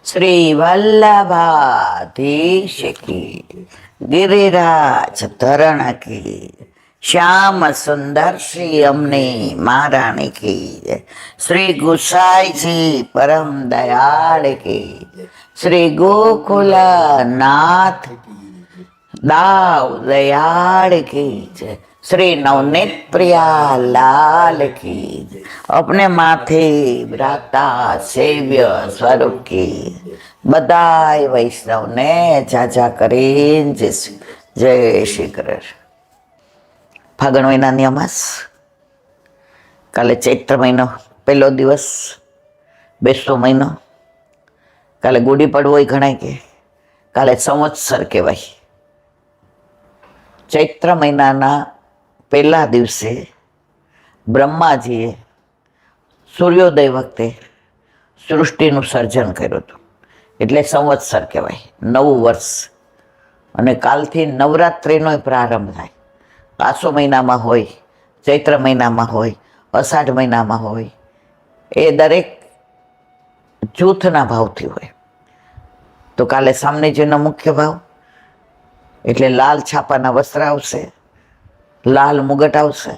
શ્રી વલ્લભાધીશ કી, ગિરિરાજ ધરણ કી, શ્યામ સુંદર શ્રી અમને મહારાણી કી, શ્રી ગુસાઈજી પરમ દયાળ કી, શ્રી ગોકુલ નાથ દાવ દયાળ की जय, श्री नवनीत प्रिया लाल की जय, अपने माथे ब्राता सेव्य स्वरूप की बधाई वैष्णव ने जाजा કરીને જય શ્રી કૃષ્ણ. ફાગણ મહિનાની અમાસ, કાલે ચૈત્ર મહિનો પહેલો દિવસ, બેસતો મહિનો, કાલે ગુડી પડવો ગણાય કે કાલે સંવત્સર કહેવાય. ચૈત્ર મહિનાના પહેલા દિવસે બ્રહ્માજીએ સૂર્યોદય વખતે સૃષ્ટિનું સર્જન કર્યું હતું, એટલે સંવત્સર કહેવાય, નવું વર્ષ. અને કાલથી નવરાત્રિનો પ્રારંભ થાય. આસો મહિનામાં હોય, ચૈત્ર મહિનામાં હોય, અષાઢ મહિનામાં હોય, એ દરેક જૂથના ભાવથી હોય. તો કાલે સામનેજીનો મુખ્ય ભાવ એટલે લાલ છાપાના વસ્ત્ર આવશે, લાલ મુગટ આવશે.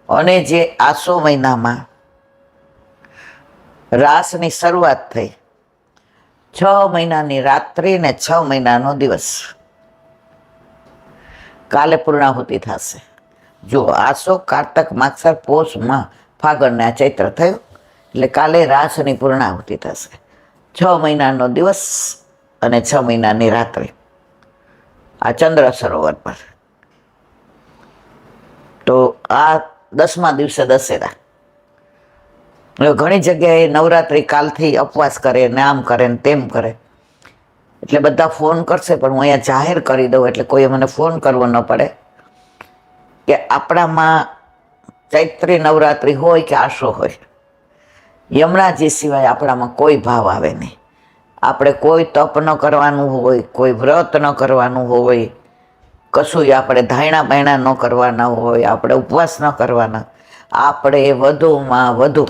અને જે આસો મહિનામાં રાસની શરૂઆત થઈ, 6 મહિનાની રાત્રિ ને 6 મહિનાનો દિવસ, કાલે પૂર્ણાહુતિ થશે. જો આસો, કારતક, માગસર, પોષમાં ફાગણને આ ચૈત્ર થયું, એટલે કાલે રાસની પૂર્ણાહુતિ થશે. 6 મહિનાનો દિવસ અને 6 મહિનાની રાત્રિ આ ચંદ્ર સરોવર પર. તો આ 10મા દિવસે દશેરા. ઘણી જગ્યાએ નવરાત્રિ કાલથી ઉપવાસ કરે ને આમ કરે ને તેમ કરે, એટલે બધા ફોન કરશે, પણ હું અહીંયા જાહેર કરી દઉં એટલે કોઈએ મને ફોન કરવો ન પડે કે આપણામાં ચૈત્રી નવરાત્રિ હોય કે આસો હોય, યમુનાજી સિવાય આપણામાં કોઈ ભાવ આવે નહીં. આપણે કોઈ તપ ન કરવાનું હોય, કોઈ વ્રત ન કરવાનું હોય, કશું આપણે ધાયણા બાયણા ન કરવાના હોય, આપણે ઉપવાસ ન કરવાના, આપણે વધુમાં વધુ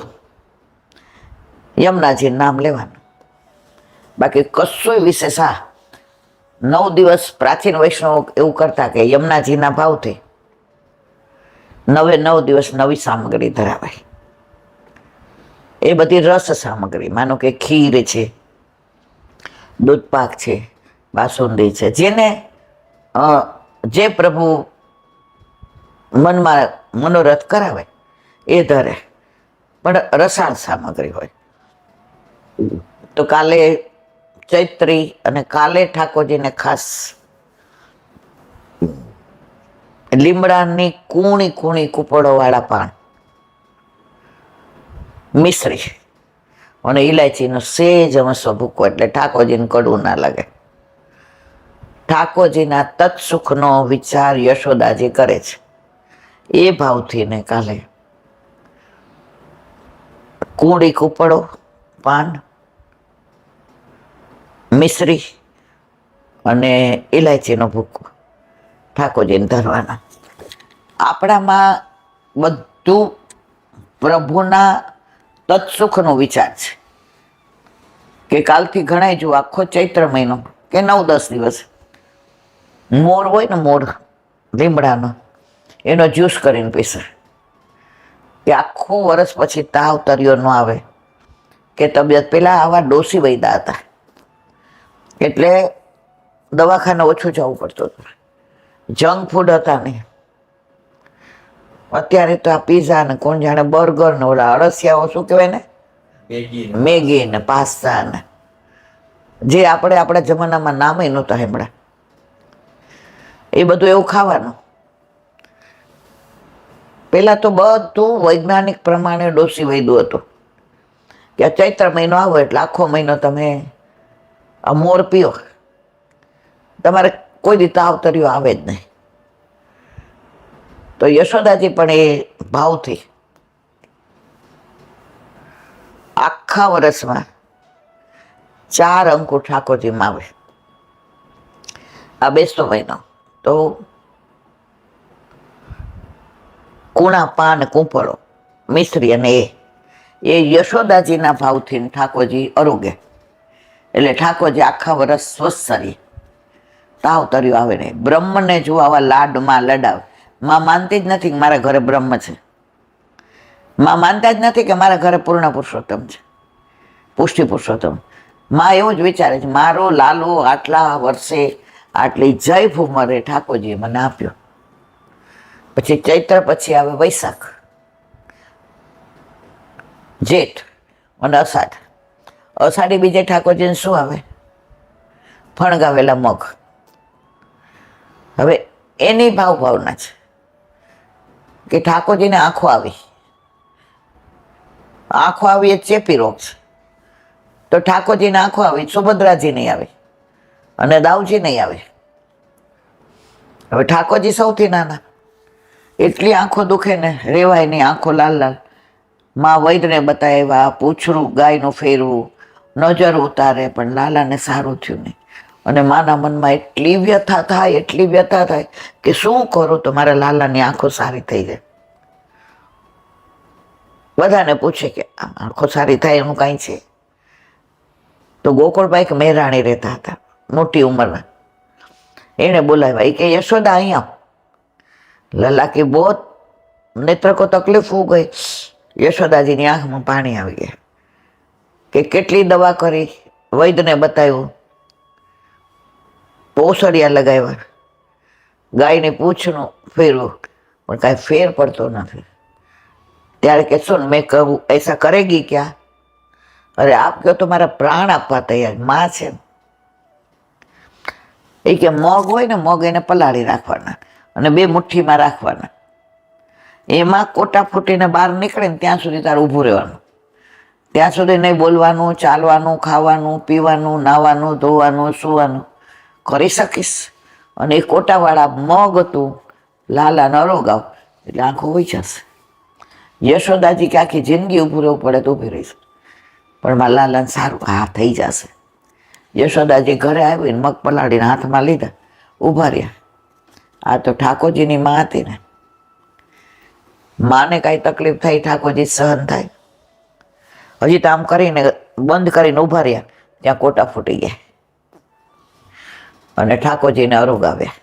યમુનાજીનું નામ લેવાનું. બાકી કશું વિશેષ. 9 દિવસ પ્રાચીન વૈષ્ણવ એવું કરતા કે યમુનાજીના ભાવથી 9 દિવસ નવી સામગ્રી ધરાવાય. એ બધી રસ સામગ્રી, માનો કે ખીર છે, દૂધપાક છે, બાસુંદી છે, જેને જે પ્રભુ મનમાં મનોરથ કરાવે એ ધરે, પણ રસાળ સામગ્રી હોય. તો કાલે ચૈત્રી અને કાલે ઠાકોરજીને ખાસ લીમડાની કૂણી કૂણી કૂપળોવાળા પાન, મિશ્રી અને ઇલાયચીનો સેજ અમસ્વ ભૂકો, એટલે ઠાકોરજીને કડવું ના લાગે. ઠાકોરજીના તત્સુખનો વિચાર યશોદાજી કરે છે, એ ભાવથી ને કાલે કૂડી કૂપળો, પાન, મિશ્રી અને ઇલાયચીનો ભૂકો ઠાકોરજીને ધરવાના. આપણામાં બધું પ્રભુના તત્સુખનો વિચાર છે કે કાલથી ગણાય. જો આખો ચૈત્ર મહિનો કે 9-10 દિવસ મોર હોય ને, મોર લીમડાનો, એનો જ્યુસ કરીને પીશે કે આખું વર્ષ પછી તાવ તર્યો ન આવે કે તબિયત. પેલા આવા ડોસી વૈદા હતા એટલે દવાખાને ઓછું જવું પડતું હતું, જંક ફૂડ હતા નહીં. અત્યારે તો આ પીઝા ને કોણ જાણે બર્ગર ને ઓલા અળસિયાઓ શું કહેવાય ને, મેગી ને પાસ્તા ને, જે આપણા જમાનામાં નામે નહોતા સાંભળ્યા, એ બધું એવું ખાવાનું. પેલા તો બધું વૈજ્ઞાનિક પ્રમાણે ડોસી વૈદું હતું કે ચૈત્ર મહિનો આવો એટલે આખો મહિનો તમે આ મોર પીઓ, તમારે કોઈ દી તાવ તર્યો આવે જ નહીં. તો યશોદાજી પણ એ ભાવથી આખા વર્ષમાં 4 અંકુર ઠાકોરજીમાં આવે. આ બેસતો મહિનો તો કૂણા, પાન, કૂંપળો, મિશ્રી અને એ યશોદાજીના ભાવથી ઠાકોરજી અરોગે. એટલે ઠાકોરજી આખા વર્ષ સ્વસ્થ રહે, તાવ તર્યો આવે નહીં. બ્રહ્મને જો આવા લાડમાં લડાવે. માં માનતી જ નથી કે મારા ઘરે બ્રહ્મ છે. માં માનતા જ નથી કે મારા ઘરે પૂર્ણ પુરુષોત્તમ છે, પુષ્ટિ પુરુષોત્તમ. માં એવું જ વિચારે છે, મારો લાલો આટલા વર્ષે આટલી જય ભૂમરે ઠાકોરજીએ મને આપ્યો. પછી ચૈત્ર પછી આવે વૈશાખ, જેઠ અને અષાઢ. અષાઢી બીજે ઠાકોરજીને શું આવે? ફણગાવેલા મગ. હવે એની ભાવના છે કે ઠાકોરજીને આંખો આવી. આંખો આવી એ ચેપી રોગ છે. તો ઠાકોરજીને આંખો આવી, સુભદ્રાજી નહીં આવે અને દાઉજી નહીં આવે. હવે ઠાકોરજી સૌથી નાના, એટલી આંખો દુખે ને રેવાય નહીં, આંખો લાલ લાલ. માં વૈદ્યને બતાવ્યા, પૂછડું ગાયનું ફેરવું, નજર ઉતારે, પણ લાલાને સારું થયું નહીં. અને માના મનમાં એટલી વ્યથા થાય કે શું કરું તો મારા લાલાની આંખો સારી થઈ જાય. બધાને પૂછે કે આંખો સારી થાય એનું કાંઈ છે? તો ગોકુળભાઈ કે મહેરાણી રહેતા હતા, મોટી ઉંમરના. એને બોલાવ્યા. એ કે યશોદા અહીંયા. લલા કે બહુ નેત્ર કો તકલીફ હો ગઈ. યશોદાજીની આંખમાં પાણી આવી ગયા કે કેટલી દવા કરી, વૈદ્યને બતાવ્યું, પોસડિયા લગાવ્યા, ગાયની પૂંછનું ફેરવું, પણ કાંઈ ફેર પડતો નથી. ત્યારે કે શું મેં કહું ऐसा करेगी क्या? અરે આપ કહો તો મારા પ્રાણ આપવા તૈયાર. માં છે એ કે મગ હોય ને, મગ એને પલાળી રાખવાના અને 2 મુઠ્ઠીમાં રાખવાના. એમાં કોટા ફૂટીને બહાર નીકળે ને ત્યાં સુધી તારે ઊભું રહેવાનું. ત્યાં સુધી નહીં બોલવાનું, ચાલવાનું, ખાવાનું, પીવાનું, નાવાનું, ધોવાનું, સૂવાનું કરી શકીશ. અને એ કોટાવાળા મગ તું લાલાને અરોગાવ એટલે આંખો હોઈ જશે. યશોદાજી કે આખી જિંદગી ઊભું રહેવું પડે તો ઊભી રહીશ, પણ મારા લાલાને સારું હા થઈ જશે. યશોદાજી ઘરે આવીને મગ પલાળીને હાથમાં લીધા, ઊભા રહ્યા. આ તો ઠાકોરજીની માં હતી ને, માને કાંઈ તકલીફ થાય ઠાકોરજી સહન થાય. હજી તો આમ કરીને બંધ કરીને ઊભા રહ્યા, ત્યાં કોટા ફૂટી ગયા અને ઠાકોરજીને અરોગાવ્યા.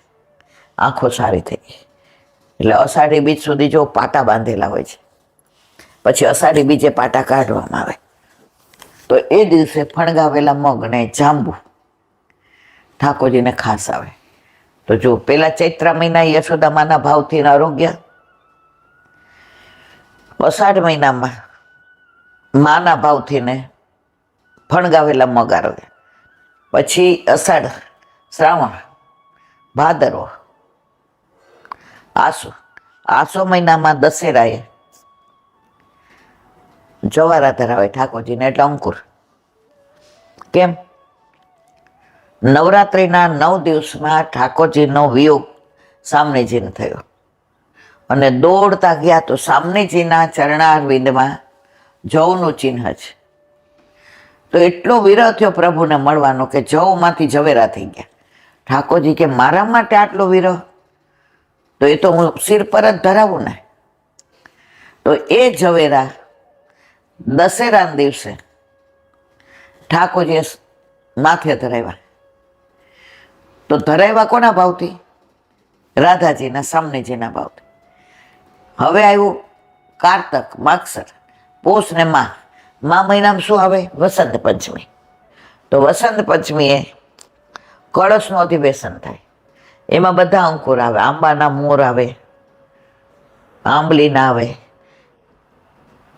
આંખો સારી થઈ ગઈ. એટલે અષાઢી બીજ સુધી જો પાટા બાંધેલા હોય છે, પછી અષાઢી બીજે પાટા કાઢવામાં આવે. તો એ દિવસે ફણગાવેલા મગ ને જાંબુ ઠાકોરજીને ખાસ આવે. તો જો પેલા ચૈત્ર મહિના યશોદામાના ભાવથી આરોગ્ય, અષાઢ મહિનામાં માના ભાવથી ને ફણગાવેલા મગ આરોગ્ય. પછી અષાઢ, શ્રાવણ, ભાદરવો, આસો મહિનામાં દશેરાએ જવારા ધરાવે ઠાકોરજીને, એટલે અંકુર. કેમ? નવરાત્રિના 9 દિવસમાં ઠાકોરજીનો વિયોગ સામનેજીને થયો અને દોડતા ગયા તો સામનેજીના ચરણારવિંદમાં જવનું ચિહ્ન છે. તો એટલો વિરહ થયો પ્રભુને મળવાનો કે જવમાંથી ઝવેરા થઈ ગયા. ઠાકોરજી કે મારા માટે આટલો વિરહ? તો એ તો હું સિર પર જ ધરાવું ને. તો એ ઝવેરા દશેરાના દિવસે ઠાકોરજીએ માથે ધરાવ્યા. તો ધરાવ્યા કોના ભાવથી? રાધાજીના, સામનેજીના ભાવથી. હવે આવ્યું કારતક, માગસર, પોષ ને મા મહિનામાં શું આવે? વસંત પંચમી. તો વસંત પંચમીએ કળશનું અધિવેશન થાય. એમાં બધા અંકુર આવે. આંબાના મોર આવે, આંબલી ના આવે,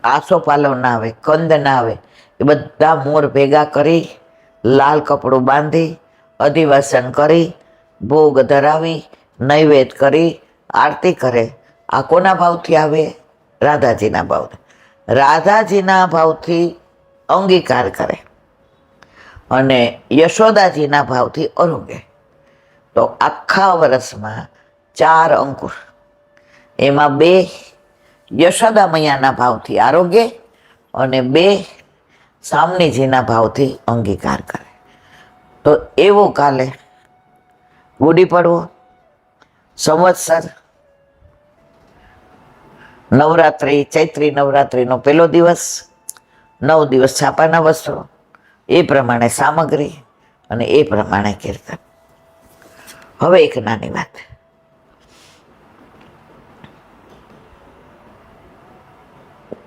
આસોપાલવ ના આવે, કંદ ના આવે. એ બધા મોર ભેગા કરી, લાલ કપડું બાંધી, અધિવાસન કરી, ભોગ ધરાવી, નૈવેદ્ય કરી, આરતી કરે. આ કોના ભાવથી આવે? રાધાજીના ભાવથી. રાધાજીના ભાવથી અંગીકાર કરે અને યશોદાજીના ભાવથી અરોગે. તો આખા વર્ષમાં 4 અંકુર, એમાં 2 યશોદા મૈયાના ભાવથી આરોગ્ય અને 2 સામનેજીના ભાવથી અંગીકાર કરે. તો એવો કાલે ગુડી પડવો, સંવત્સર, નવરાત્રિ, ચૈત્રી નવરાત્રિનો પહેલો દિવસ, 9 દિવસ છાપાના વસ્ત્રો, એ પ્રમાણે સામગ્રી અને એ પ્રમાણે કીર્તન. હવે એક નાની વાત,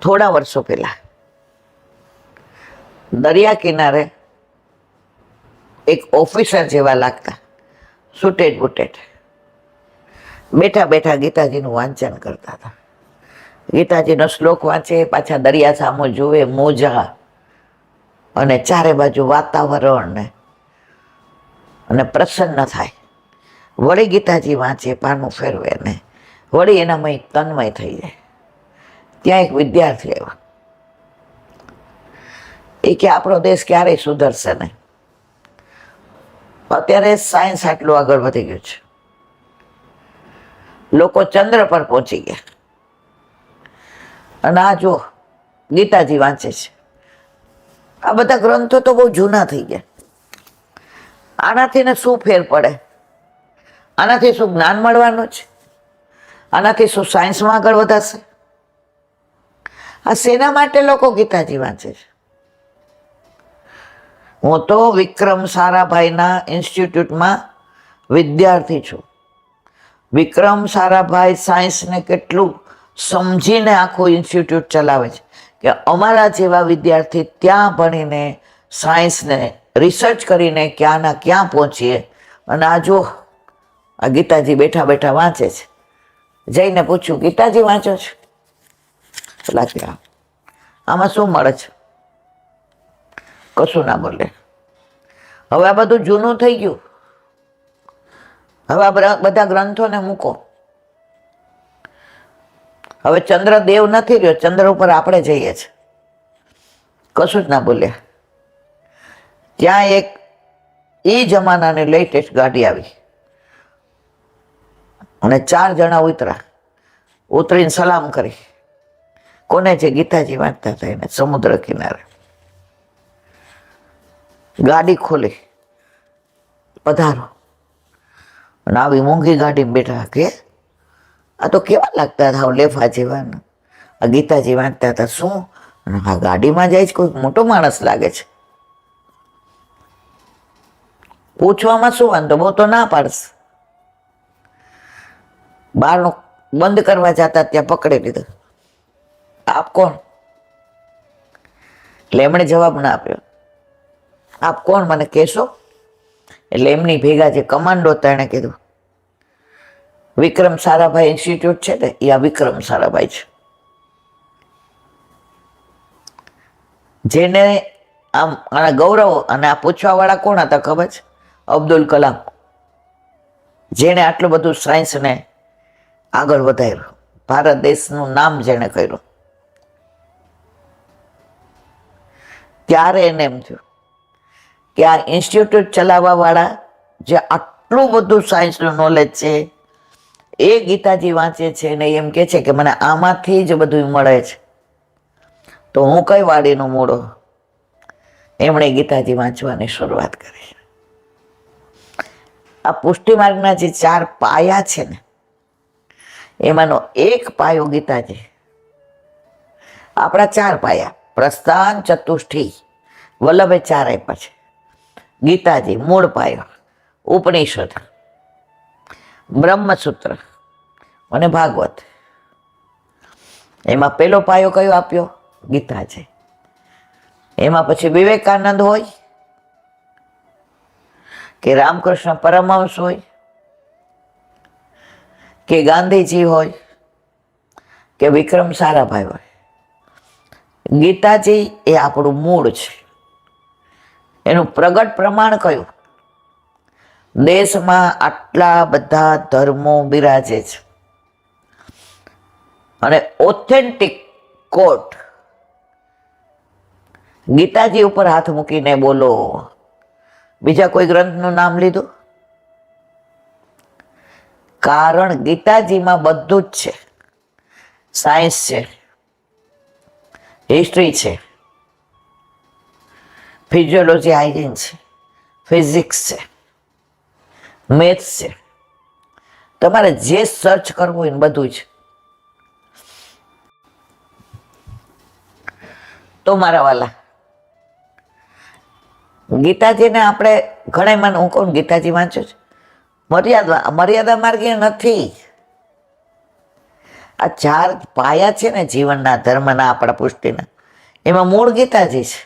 થોડા વર્ષો પહેલા દરિયા કિનારે એક ઓફિસર જેવા લાગતા, સુટેડ બુટેડ, બેઠા બેઠા ગીતાજીનું વાંચન કરતા હતા. ગીતાજીનો શ્લોક વાંચે, પાછા દરિયા સામો જુએ, મોજા, અને ચારે બાજુ વાતાવરણ અને પ્રસન્ન થાય. વળી ગીતાજી વાંચે, પાનું ફેરવે ને વળી એનામાં તન્મય થઈ જાય. ત્યાં એક વિદ્યાર્થી આવ્યો. એ કે આપણો દેશ ક્યારેય સુધરશે નહીં. અત્યારે સાયન્સ આટલું આગળ વધી ગયું છે, લોકો ચંદ્ર પર પહોંચી ગયા, અને આ જો ગીતાજી વાંચે છે. આ બધા ગ્રંથો તો બહુ જૂના થઈ ગયા. આનાથી ને શું ફેર પડે? આનાથી શું જ્ઞાન મળવાનું છે? આનાથી શું સાયન્સમાં આગળ વધાશે? આ શેના માટે લોકો ગીતાજી વાંચે છે? હું તો વિક્રમ સારાભાઈના ઇન્સ્ટિટ્યૂટમાં વિદ્યાર્થી છું. વિક્રમ સારાભાઈ સાયન્સને કેટલું સમજીને આખું ઇન્સ્ટિટ્યૂટ ચલાવે છે કે અમારા જેવા વિદ્યાર્થી ત્યાં ભણીને સાયન્સને રિસર્ચ કરીને ક્યાંના ક્યાં પહોંચીએ. અને આ જો આ ગીતાજી બેઠા બેઠા વાંચે છે. જઈને પૂછ્યું, ગીતાજી વાંચો છો? લાગ્યા આમાં શું મળે છે? કશું ના બોલે. હવે આ બધું જૂનું થઈ ગયું. હવે આ બધા ગ્રંથોને મૂકો. હવે ચંદ્ર દેવ નથી રહ્યો, ચંદ્ર ઉપર આપણે જઈએ છીએ. કશું જ ના બોલ્યા. ત્યાં એક એ જમાનાની લેટેસ્ટ ગાડી આવી અને 4 જણા ઉતરા. ઉતરીને સલામ કરી. કોને? જે ગીતાજી વાંચતા હતા એને. સમુદ્ર કિનારે ગાડી ખોલી, પધારો. અને આવી મોંઘી ગાડીમાં બેઠા. કે આ તો કેવા લાગતા હતા, લેફા જેવા. આ ગીતાજી વાંચતા હતા. શું આ ગાડીમાં જાય છે? કોઈ મોટો માણસ લાગે છે. પૂછવામાં શું વાંધો? બહુ તો ના પાડશે. બહારનું બંધ કરવા જતા ત્યાં પકડી લીધો. આપ કોણ? એટલે એમણે જવાબ ના આપ્યો. આપ કોણ મને કહેશો? એટલે એમની ભેગા જે કમાન્ડો હતા એણે કીધું, વિક્રમ સારાભાઈ ઇન્સ્ટિટ્યૂટ છે ને, એ આ વિક્રમ સારાભાઈ છે. જેને આમ આના ગૌરવ. અને આ પૂછવા વાળા કોણ હતા ખબર છે? અબ્દુલ કલામ. જેણે આટલું બધું સાયન્સને આગળ વધાર્યું. ભારત દેશનું નામ જેણે કર્યું. ત્યારે એને એમ થયું કે આ ઇન્સ્ટિટ્યૂટ ચલાવવા વાળા જે આટલું બધું સાયન્સનું નોલેજ છે, એ ગીતાજી વાંચે છે ને એમ કે છે કે મને આમાંથી જ બધું મળે છે, તો હું કઈ વાડીનો મૂળો. એમણે ગીતાજી વાંચવાની શરૂઆત કરી. આ પુષ્ટિ માર્ગના જે 4 પાયા છે ને, એમાંનો એક પાયો ગીતાજી. આપણા 4 પાયા, પ્રસ્થાન, ચતુષ્ઠી, વલ્લભે 4 આપ્યા છે. ગીતાજી મૂળ પાયો, ઉપનિષદ, બ્રહ્મસૂત્ર અને ભાગવત. એમાં પેલો પાયો કયો આપ્યો? ગીતાજી. એમાં પછી વિવેકાનંદ હોય કે રામકૃષ્ણ પરમહંસ હોય કે ગાંધીજી હોય કે વિક્રમ સારાભાઈ હોય, ગીતાજી એ આપણું મૂળ છે. એનું પ્રગટ પ્રમાણ કયું? દેશમાં આટલા બધા ધર્મો બિરાજે છે અને ઓથેન્ટિક કોટ ગીતાજી ઉપર હાથ મૂકીને બોલો. બીજા કોઈ ગ્રંથનું નામ લીધું? કારણ ગીતાજીમાં બધું જ છે. સાયન્સ છે, હિસ્ટ્રી છે, ફિઝિયોલોજી, હાઇજીન છે, ફિઝિક્સ છે, મેથ્સ છે. તમારે જે સર્ચ કરવું હોય બધું છે. તો મારા વાલા, ગીતાજીને આપણે ઘણા મને હું કહું ગીતાજી વાંચું છું, મર્યાદા માર્ગે નથી. આ 4 પાયા છે ને જીવનના, ધર્મના, આપણા પુષ્ટિના, એમાં મૂળ ગીતાજી છે.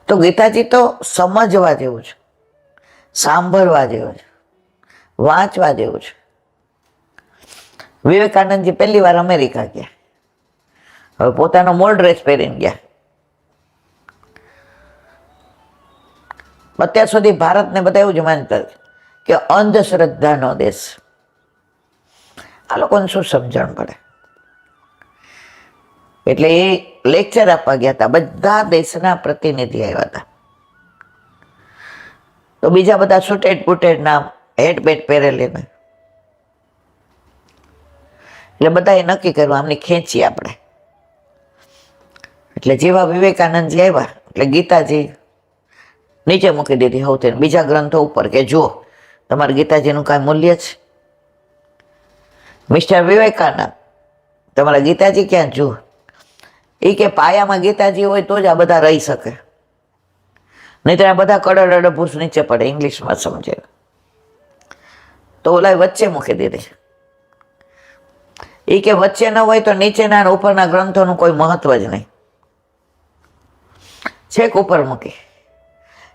તો ગીતાજી તો સમજવા જેવું છે, સાંભળવા જેવું છે, વાંચવા જેવું છે. વિવેકાનંદજી પહેલી વાર અમેરિકા ગયા, હવે પોતાનો મૂળ ડ્રેસ પહેરીને ગયા. અત્યાર સુધી ભારતને બધા એવું જ માનતા કે અંધશ્રદ્ધાનો દેશ. આ લોકોને શું સમજણ પડે? એટલે એ લેક્ચર આપવા ગયા હતા, બધા દેશના પ્રતિનિધિ આવ્યા હતા. તો બીજા બધા સુટેડ બુટેડ ના હેટ બેટ પહેરેલી ને, એટલે બધાએ નક્કી કર્યું આમની ખેંચી આપણે. એટલે જેવા વિવેકાનંદજી આવ્યા એટલે ગીતાજી નીચે મૂકી દીધી સૌથી, બીજા ગ્રંથો ઉપર, કે જુઓ તમારે ગીતાજીનું કાંઈ મૂલ્ય છે? મિસ્ટર વિવેકાનંદ, તમારા ગીતાજી ક્યાં જુઓ? એ કે પાયામાં ગીતાજી હોય તો જ આ બધા રહી શકે, નહીં તો આ બધા કડડ અડભૂસ નીચે પડે, ઇંગ્લિશમાં સમજે. તો ઓલા વચ્ચે મૂકી દીધી. એ કે વચ્ચે ન હોય તો નીચેના અને ઉપરના ગ્રંથોનું કોઈ મહત્વ જ નહીં, છેક ઉપર મૂકી.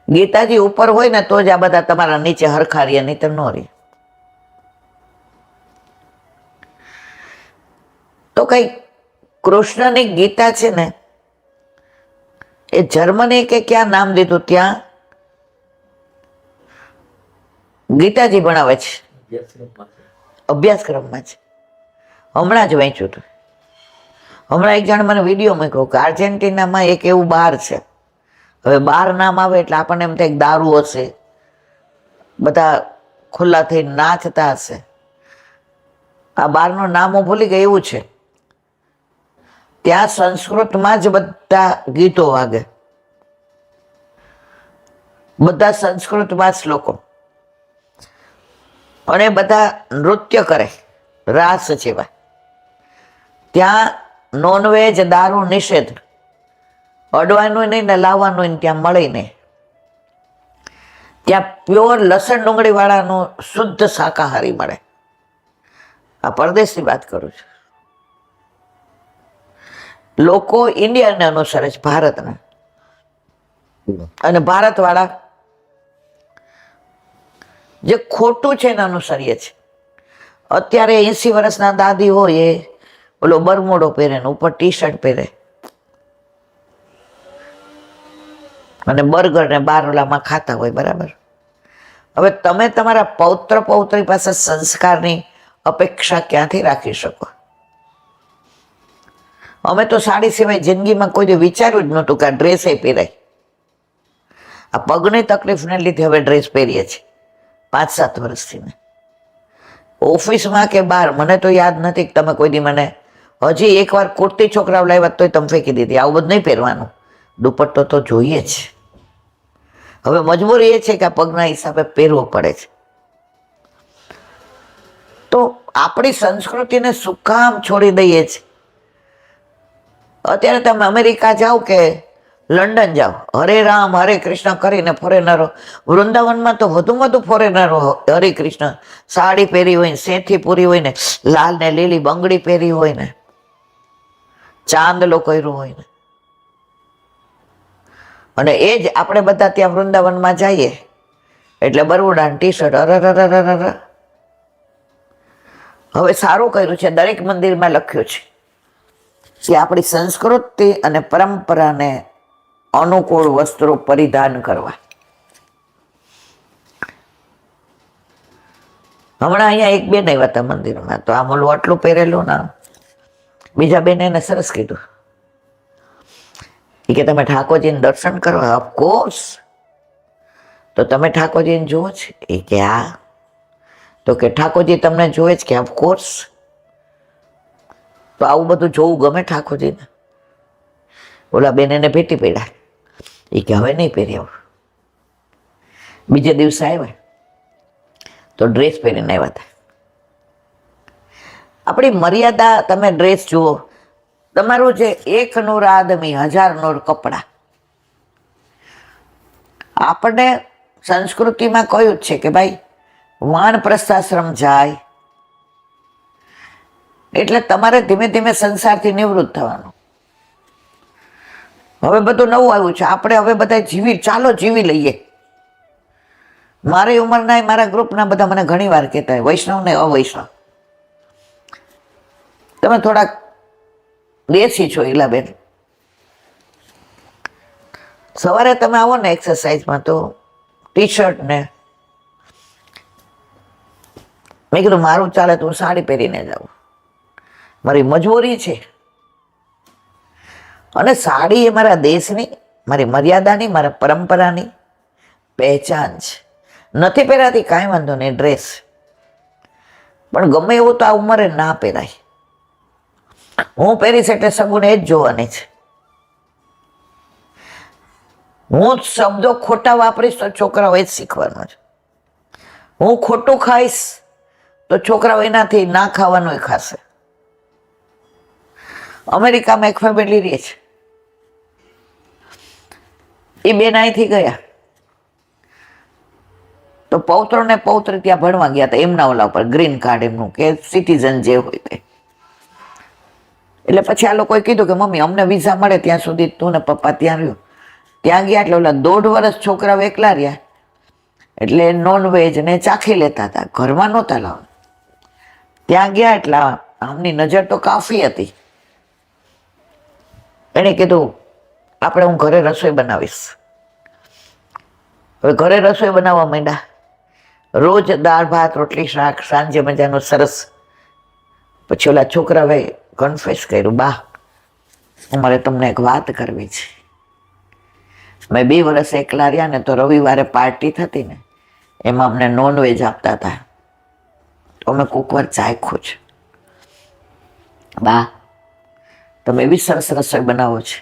ગીતાજી ઉપર હોય ને તો જ આ બધા તમારા નીચે હરખા રહીએ, નહીં તો ન રહે. તો કઈ કૃષ્ણની ગીતા છે ને, એ જર્મની કે ક્યાં નામ દીધું, ત્યાં ગીતાજી ભણાવે છે, અભ્યાસક્રમમાં છે. હમણાં જ વાંચ્યું હતું. હમણાં એક જણ મને વિડીયો મૂક્યો કે આર્જેન્ટિનામાં એક એવું બાર છે. હવે બાર નામ આવે એટલે આપણને એમ થાય દારૂ હશે, બધા ખુલ્લા થઈ નાચતા હશે. આ બારનું નામ હું ભૂલી ગઈ, એવું છે. ત્યાં સંસ્કૃતમાં જ બધા ગીતો વાગે, બધા સંસ્કૃતમાં શ્લોકો, અને બધા નૃત્ય કરે રાસ જેવા. ત્યાં નોનવેજ, દારૂ નિષેધ, અડવાનું નહીં ને લાવવાનું ત્યાં મળે નહીં. ત્યાં પ્યોર લસણ ડુંગળી વાળાનું શુદ્ધ શાકાહારી મળે. આ પરદેશની વાત કરું છું. લોકો ઇન્ડિયાને અનુસરે છે, ભારતના, અને ભારત વાળા જે ખોટું છે એને અનુસરીએ છે. અત્યારે 80 વર્ષના દાદી હોય એ ઓલો બરમોડો પહેરે ને ઉપર ટી શર્ટ પહેરે અને બર્ગર ને બાર ઓલામાં ખાતા હોય, બરાબર. હવે તમે તમારા પૌત્ર પૌત્રી પાસે સંસ્કારની અપેક્ષા ક્યાંથી રાખી શકો? અમે તો સાડી સિવાય જિંદગીમાં કોઈ વિચાર્યું જ નહોતું કે આ ડ્રેસ એ પહેરાય. આ પગની તકલીફને લીધે હવે ડ્રેસ પહેરીએ છીએ 5-7 વર્ષથી. ઓફિસમાં કે બહાર મને તો યાદ નથી કે તમે કોઈ દી મને હજી એકવાર કુર્તી છોકરાઓ લાવ્યા તોય તમે ફેંકી દીધી. આવું બધું નહીં પહેરવાનું, દુપટ્ટો તો જોઈએ જ. હવે મજબૂરી એ છે કે આ પગના હિસાબે પહેરવો પડે છે. તો આપણી સંસ્કૃતિને શું કામ છોડી દઈએ છીએ? અત્યારે તમે અમેરિકા જાઓ કે લંડન જાઓ, હરે રામ હરે કૃષ્ણ કરીને ફોરેનરો, વૃંદાવનમાં તો વધુ ફોરેનરો હરે કૃષ્ણ સાડી પહેરી હોય ને, સેથી પૂરી હોય ને, લાલ ને લીલી બંગડી પહેરી હોય ને, ચાંદલો કર્યો હોય ને. અને એ જ આપણે બધા ત્યાં વૃંદાવનમાં જઈએ એટલે બરોડા ટી શર્ટ, અરર. હવે સારું કર્યું છે, દરેક મંદિરમાં લખ્યું છે કે આપણી સંસ્કૃતિ અને પરંપરાને અનુકૂળ વસ્ત્રો પરિધાન કરવા. હમણાં અહીંયા એક બેન આવ્યા હતા મંદિરમાં, તો આમ ઓલું આટલું પહેરેલું ના, બીજા બેને એને સરસ કીધું કે તમે ઠાકોરજીને દર્શન કરવા? ઓફકોર્સ. તો તમે ઠાકોરજીને જુઓ છે? એ કે હા. તો કે ઠાકોરજી તમને જોવે છે? કે ઓફકોર્સ. તો આવું બધું જોવું ગમે ઠાકોરજીને? ઓલા બેન એને ભેટી પડ્યા. એ કે હવે નહીં પહેરી આવું. બીજે દિવસે આવ્યા તો ડ્રેસ પહેરીને આવ્યા હતા. આપણી મર્યાદા, તમે ડ્રેસ જુઓ, તમારું જે 1 નૂર આદમી 1000 નૂર કપડા. આપણે સંસ્કૃતિમાં કહ્યું જ છે કે ભાઈ વાનપ્રસ્થાશ્રમ જાય એટલે તમારે ધીમે ધીમે સંસારથી નિવૃત્ત થવાનું. હવે બધું નવું આવ્યું છે. આપણે હવે બધા ચાલો જીવી લઈએ. મારી ઉંમરના મારા ગ્રુપના બધા મને ઘણી વાર કહેતા હોય, વૈષ્ણવ ને અવૈષ્ણવ, તમે થોડાક દેશી છો ઈલાબેન. સવારે તમે આવો ને એક્સરસાઇઝમાં તો ટી શર્ટ ને, મેં કીધું મારું ચાલે તો હું સાડી પહેરીને જાઉં, મારી મજબૂરી છે. અને સાડી એ મારા દેશની, મારી મર્યાદાની, મારા પરંપરાની પહેચાન છે. નથી પહેરાતી કાંઈ વાંધો નહીં, ડ્રેસ, પણ ગમે એવું તો આ ઉંમરે ના પહેરાય. હું પહેરીશ એટલે સગુને એ જ જોવાની છે. હું શબ્દો ખોટા વાપરીશ તો છોકરાઓ એ જ શીખવાનું છે. હું ખોટું ખાઈશ તો છોકરાઓ એનાથી ના ખાવાનું એ ખાશે. અમેરિકામાં એક ફેમિલી રહે છે, એ બેન અહીંથી ગયા તો પૌત્ર ને પૌત્ર ત્યાં ભણવા ગયા હતા એમના ઓલા ઉપર ગ્રીન કાર્ડ એમનું કે સિટીઝન જે હોય તે. એટલે પછી આ લોકોએ કીધું કે મમ્મી અમને વિઝા મળે ત્યાં સુધી તું ને પપ્પા ત્યાં રહ્યો. ત્યાં ગયા એટલે ઓલા 1.5 વર્ષ છોકરાઓ એકલા રહ્યા એટલે નોનવેજ ને ચાખી લેતા હતા, ઘરમાં નહોતા લાવવા. ત્યાં ગયા એટલે આમની નજર તો કાફી હતી. એને કીધું આપણે હું ઘરે રસોઈ બનાવીશ. હવે ઘરે રસોઈ બનાવવા માંડ્યા. રોજ દાળ ભાત રોટલી શાક, સાંજે મજાનું સરસ. પછી ઓલા છોકરાએ કન્ફેસ કર્યું, બા અમારે તમને એક વાત કરવી છે. મેં 2 વર્ષ એકલા રહ્યા ને તો રવિવારે પાર્ટી થતી ને એમાં અમને નોનવેજ આપતા હતા, તો અમે કુકવાર ચાખ્યું છે. બા તમે એવી સરસ રસોઈ બનાવો છે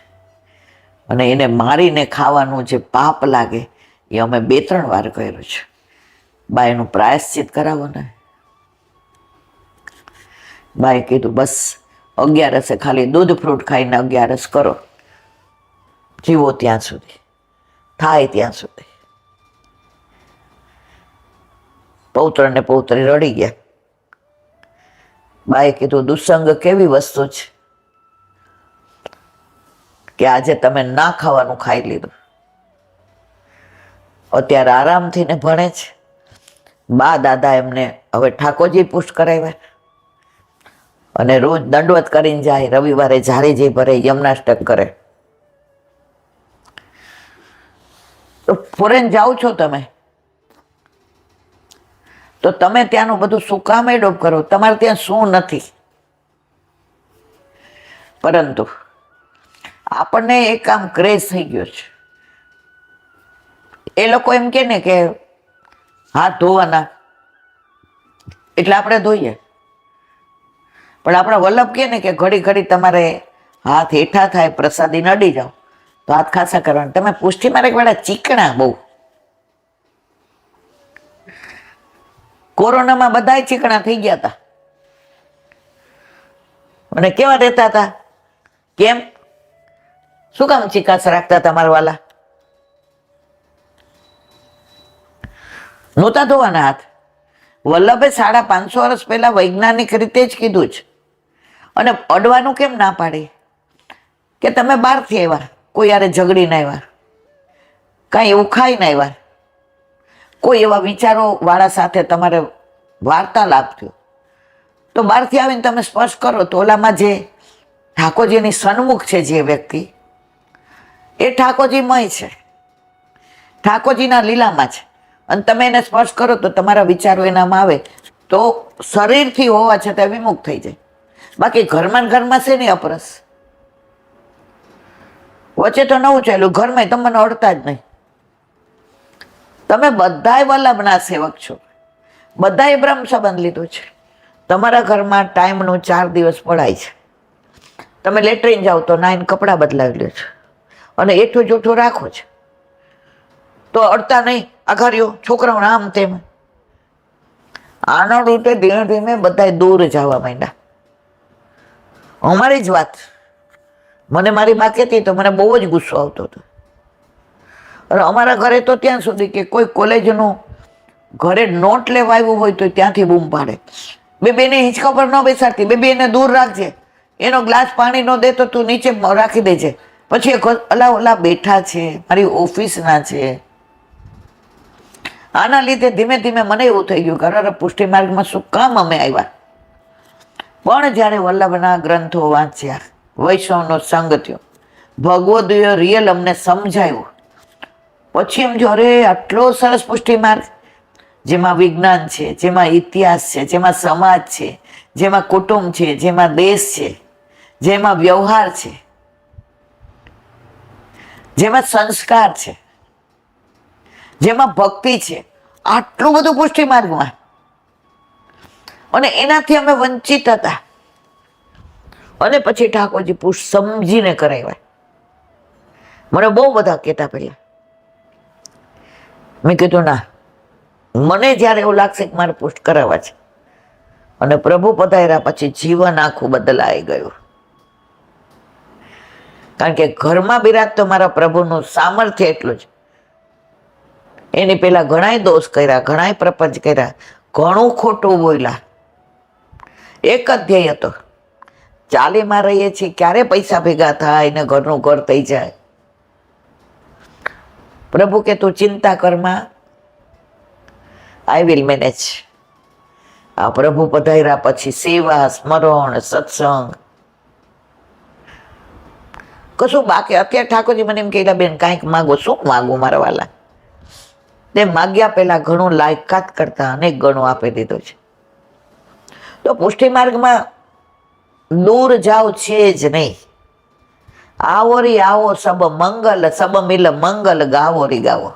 અને એને મારીને ખાવાનું જે પાપ લાગે એ અમે 2-3 વાર કર્યું છે. બા એનું પ્રાયશ્ચિત કરાવો ને. બાએ કીધું બસ 11 ખાલી દૂધ ફ્રૂટ ખાઈને 11 કરો, જીવો ત્યાં સુધી, થાય ત્યાં સુધી. પૌત્ર ને પૌત્રી રડી ગયા. બાએ કીધું દુસંગ કેવી વસ્તુ છે કે આજે તમે ના ખાવાનું ખાઈ લીધું, અત્યારે આરામથી ને ભણે છે. બા દાદા એમને હવે ઠાકોરજી પુષ્ટ કરાવ્યા અને રોજ દંડવત કરીને જાય, રવિવારે ઝારીજી ભરે, યમનાષ્ટક કરે. તો ફોરેન જાઓ છો તમે તો તમે ત્યાંનું બધું શું કામ એડોપ્ટ કરો? તમારે ત્યાં શું નથી? પરંતુ આપણને એક આમ ક્રેઝ થઈ ગયો છે. એ લોકો એમ કે ને કે હાથ ધોવાના એટલે આપણે ધોઈએ, પણ આપણા વલ્લભ કે ને કે ઘડી ઘડી તમારે હાથ હેઠા થાય, પ્રસાદી નડી જાઓ તો હાથ ખાસા કરવાના. તમે પુષ્ટિ મારે વાળા ચીકણા બહુ. કોરોનામાં બધા ચીકણા થઈ ગયા હતા અને કેવા રહેતા હતા? કેમ? શું કામ ચીકાશ રાખતા તમારા વાલા? નહોતા ધોવાના હાથ. વલ્લભે 550 વર્ષ પહેલા વૈજ્ઞાનિક રીતે જ કીધું છે. અને અડવાનું કેમ ના પાડી? કે તમે બહારથી આવ્યા, કોઈ યારે ઝઘડીને આવ્યા, કાંઈ એવું ખાઈને આવ્યા, કોઈ એવા વિચારો વાળા સાથે તમારે વાર્તાલાપ થયો, તો બહારથી આવીને તમે સ્પર્શ કરો તો ઓલામાં જે ઠાકોરજીની સન્મુખ છે જે વ્યક્તિ, એ ઠાકોરજીમય છે, ઠાકોરજીના લીલામાં છે. અને તમે એને સ્પર્શ કરો તો તમારા વિચારો એનામાં આવે તો શરીરથી હોવા છતાં વિમુખ થઈ જાય. બાકી ઘરમાં છે નહીં અપરસ. વચ્ચે તો નવું ચાલ્યું, ઘરમાં તમને અડતા જ નહીં. તમે બધાય વલ્લભના સેવક છો, બધાએ બ્રહ્મ સંબંધ લીધો છે. તમારા ઘરમાં ટાઈમનું 4 દિવસ પડાય છે. તમે લેટ્રિન જાઓ તો નાઈને કપડાં બદલાવી લો છો અને એઠું જૂઠું રાખો છો તો અડતા નહીં. અઘાર્યો છોકરાઓને આમ તેમ. આના રીતે ધીમે ધીમે બધા દૂર જવા માંડ્યા. અમારી જ વાત, મને મારી બા કહેતી તો મને બહુ જ ગુસ્સો આવતો હતો. અને અમારા ઘરે તો ત્યાં સુધી કે કોઈ કોલેજનું ઘરે નોટ લેવા આવ્યું હોય તો ત્યાંથી બૂમ પાડે, બેને હિંચકા પર ન બેસાડતી, બેને દૂર રાખજે, એનો ગ્લાસ પાણી નો દે તો તું નીચે રાખી દેજે. પછી ઓલા બેઠા છે, મારી ઓફિસના છે. આના લીધે ધીમે ધીમે મને એવું થઈ ગયું કે અરે પુષ્ટિ માર્ગમાં શું કામ અમે આવ્યા. પણ જ્યારે વલ્લભના ગ્રંથો વાંચ્યા, વૈષ્ણવનો સંગ થયો, ભગવદીય રિયલ અમને સમજાયું, પછી એમ જો અરે આટલો સરસ પુષ્ટિ માર્ગ, જેમાં વિજ્ઞાન છે, જેમાં ઇતિહાસ છે, જેમાં સમાજ છે, જેમાં કુટુંબ છે, જેમાં દેશ છે, જેમાં વ્યવહાર છે, જેમાં સંસ્કાર છે, જેમાં ભક્તિ છે, આટલું બધું પુષ્ટિ માર્ગમાં. અને એનાથી અમે વંચિત હતા. અને પછી ઠાકોરજી સમજીને કરાવ્યા. મને બહુ બધા કહેતા પહેલા. મેં કીધું ના, મને જ્યારે એવું લાગશે કે મારે પુષ્ટ કરાવવા છે, અને પ્રભુ પધાર્યા પછી જીવન આખું બદલાઈ ગયું. કારણ કે ઘરમાં બિરાજતો મારા પ્રભુનું સામર્થ્ય એટલું જ. એની પેલા ઘણાય દોષ કર્યા, ઘણાય પ્રપંચ કર્યા, ઘણું ખોટું બોલ્યા. એક જ ધ્યેય હતો, ચાલીમાં રહીએ છીએ, ક્યારે પૈસા ભેગા થાય ને ઘરનું ઘર થઈ જાય. પ્રભુ કે તું ચિંતા કરમાં, આઈ વિલ મેનેજ. આ પ્રભુ પધાર્યા પછી સેવા, સ્મરણ, સત્સંગ કશું બાકી. અત્યારે ઠાકોરજી મને એમ કહેલા, બેન કાંઈક માગો. શું માગું મારા વાલા? તે માગ્યા પહેલા ઘણું લાયકાત કરતા અનેક ગણું આપી દીધું છે. તો પુષ્ટિ માર્ગમાં દૂર જાવ છે જ નહીં. આવો રી આવો સબ મંગલ, સબ મિલ મંગલ ગાવો રી ગાવો.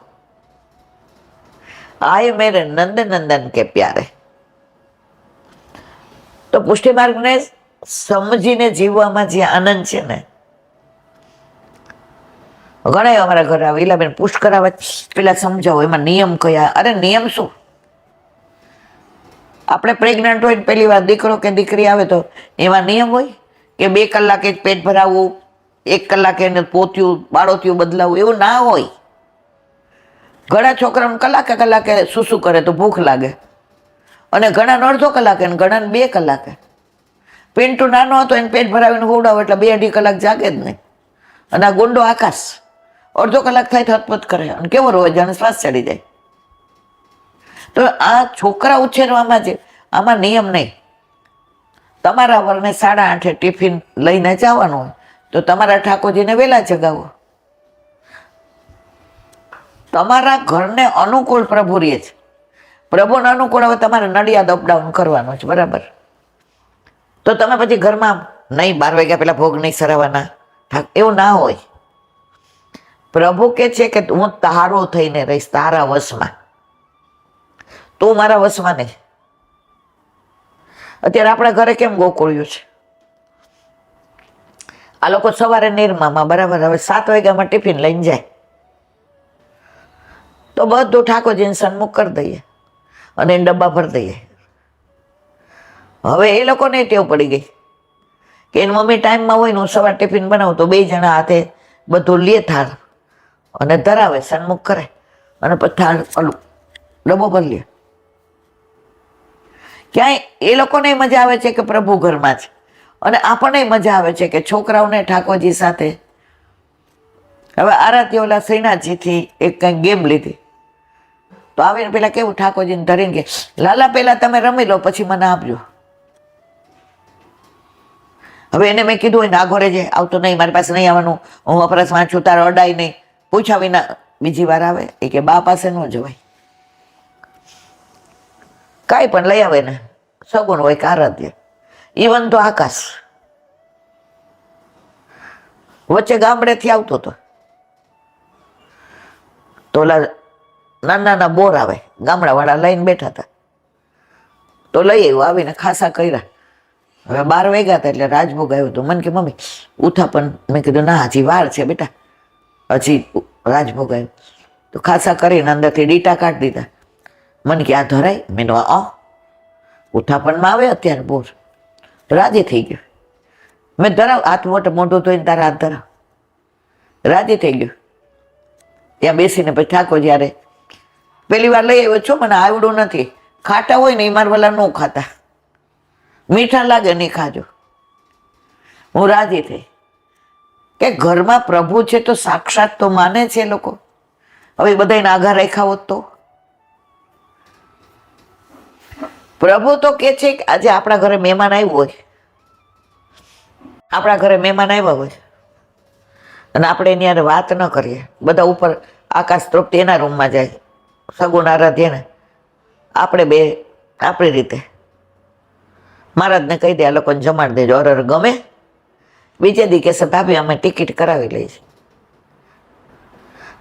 આય મેરે નંદ નંદન કે પ્યારે. તો પુષ્ટિ માર્ગને સમજીને જીવવામાં જે આનંદ છે ને, ઘણા અમારા ઘરે આવે, ઈલાબેન પુષ્ટ કરાવે પેલા સમજાવો એમાં નિયમ કયા. અરે નિયમ શું? આપણે પ્રેગ્નન્ટ હોય ને પહેલી વાર દીકરો કે દીકરી આવે તો એમાં નિયમ હોય કે 2 કલાકે જ પેટ ભરાવવું, 1 કલાકે એને પોત્યું બાળોતિયું બદલાવવું, એવું ના હોય. ઘણા છોકરાઓને કલાકે સૂસું કરે તો ભૂખ લાગે, અને ઘણા અડધો કલાકે ને ઘણા 2 કલાકે. પિન્ટુ નાનો હતો એને પેટ ભરાવીને હોવડાવો એટલે 2-2.5 કલાક જાગે જ નહીં. અને આ ગુંડો આકાશ અડધો કલાક થાય તો હતપત કરે, અને કેવો રોવે જાણે શ્વાસ ચડી જાય. તો આ છોકરા ઉછેરવામાં છે, આમાં નિયમ નહીં. તમારા વરને 8:30 ટિફિન લઈને જવાનું હોય તો તમારા ઠાકોરજીને વહેલા જગાવો. તમારા ઘરને અનુકૂળ પ્રભુ રહે છે. પ્રભુને અનુકૂળ હવે તમારે નડિયાદ અપડાઉન કરવાનું છે, બરાબર? તો તમે પછી ઘરમાં નહીં 12 વાગ્યા પહેલા ભોગ નહીં સરાવવાના, એવું ના હોય. પ્રભુ કે છે કે હું તારો થઈને રહીશ, તારા વશમાં, તું મારા વશમાં નહીં. અત્યારે આપણા ઘરે કેમ ગોકુળ્યું છે? આ લોકો સવારે નિરમામાં બરાબર, હવે 7 વાગ્યામાં ટિફિન લઈને જાય તો બધું ઠાકોરજીને સન્મુખ કરી દઈએ અને એને ડબ્બા ભરી દઈએ. હવે એ લોકોને ટેવ પડી ગઈ કે એની મમ્મી ટાઈમમાં હોય ને હું સવાર ટિફિન બનાવું તો 2 જણા હાથે બધું લે થાળ અને ધરાવે, સન્મુખ કરે, અને પછી થાળ ઓલું ડબ્બો ભરી લે. ક્યાંય એ લોકોને મજા આવે છે કે પ્રભુ ઘરમાં છે, અને આપણને મજા આવે છે કે છોકરાઓને ઠાકોરજી સાથે. હવે આરાતી ઓલા શ્રીનાથજીથી એક કંઈક ગેમ લીધી તો આવીને પેલા કેવું ઠાકોરજીને ધરીને કે લાલા પહેલા તમે રમી લો પછી મને આપજો. હવે એને મેં કીધું હોય નાગોરે છે, આવતો નહીં, મારી પાસે નહીં આવવાનું, હું અપરસમાં છું, તારે અડાય નહીં. પૂછ્યા વિના બીજી વાર આવે એ કે બા પાસે ન જવાય. કાંઈ પણ લઈ આવે ને, સગુણ હોય કે આરાધ્ય, ઇવન તો આકાશ વચ્ચે ગામડેથી આવતો હતો તો ઓલા નાના બોર આવે, ગામડાવાળા લઈને બેઠા હતા તો લઈ આવ્યું, આવીને ખાસા કર્યા. હવે 12 વાગ્યા હતા એટલે રાજભોગ આવ્યો હતો. મને કે મમ્મી ઉથાપન. મેં કીધું ના, હજી વાર છે બેટા, હજી રાજભોગ આવ્યો. તો ખાસા કરીને અંદરથી ડીટા કાઢી દીધા. મને કે આ ધરાય? મેં ઉથાપનમાં આવે અત્યારે બોર. રાજી થઈ ગયો. મેં ધરાવ, હાથ મોઢું ધોઈને તારા હાથ ધરાવ. રાજી થઈ ગયું. ત્યાં બેસીને પછી ઠાકોર જ્યારે પેલી વાર લઈ આવ્યો છો, મને આવડું નથી, ખાટા હોય ને એ મારા વાલા ન ખાતા, મીઠા લાગે નહીં ખાજો. હું રાજી થઈ કે ઘરમાં પ્રભુ છે તો સાક્ષાત તો માને છે લોકો. હવે બધાને આઘા રાખ્યા હોત તો. પ્રભુ તો કે છે કે આજે આપણા ઘરે મહેમાન આવ્યું હોય, આપણા ઘરે મહેમાન આવ્યા હોય અને આપણે એની યાર વાત ન કરીએ, બધા ઉપર આકાશ તરફથી એના રૂમમાં જાય, સગુણ આરાધ્ય ને આપણે બે આપણી રીતે મહારાજને કહી દે આ લોકોને જમાડી દેજો. અરર ગમે. બીજે દી કહેશે ભાભી અમે ટિકિટ કરાવી લઈ છે.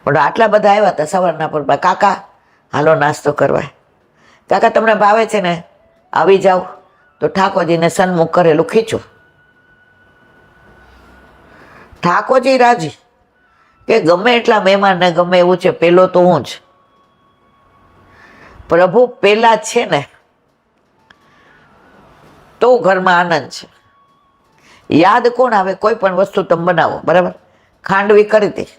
પણ આટલા બધા આવ્યા હતા સવારના પર, કાકા હાલો નાસ્તો કરવા, કાકા તમને ભાવે છે ને આવી જાઓ. તો ઠાકોરજીને સન્મુખ કરેલું ખીચું. ઠાકોરજી રાજી કે ગમે એટલા મહેમાનને ગમે એવું છે, પેલો તો હું જ. પ્રભુ પેલા છે ને તો ઘરમાં આનંદ છે. યાદ કોણ આવે? કોઈ પણ વસ્તુ તમે બનાવો, બરાબર, ખાંડવી કરી હતી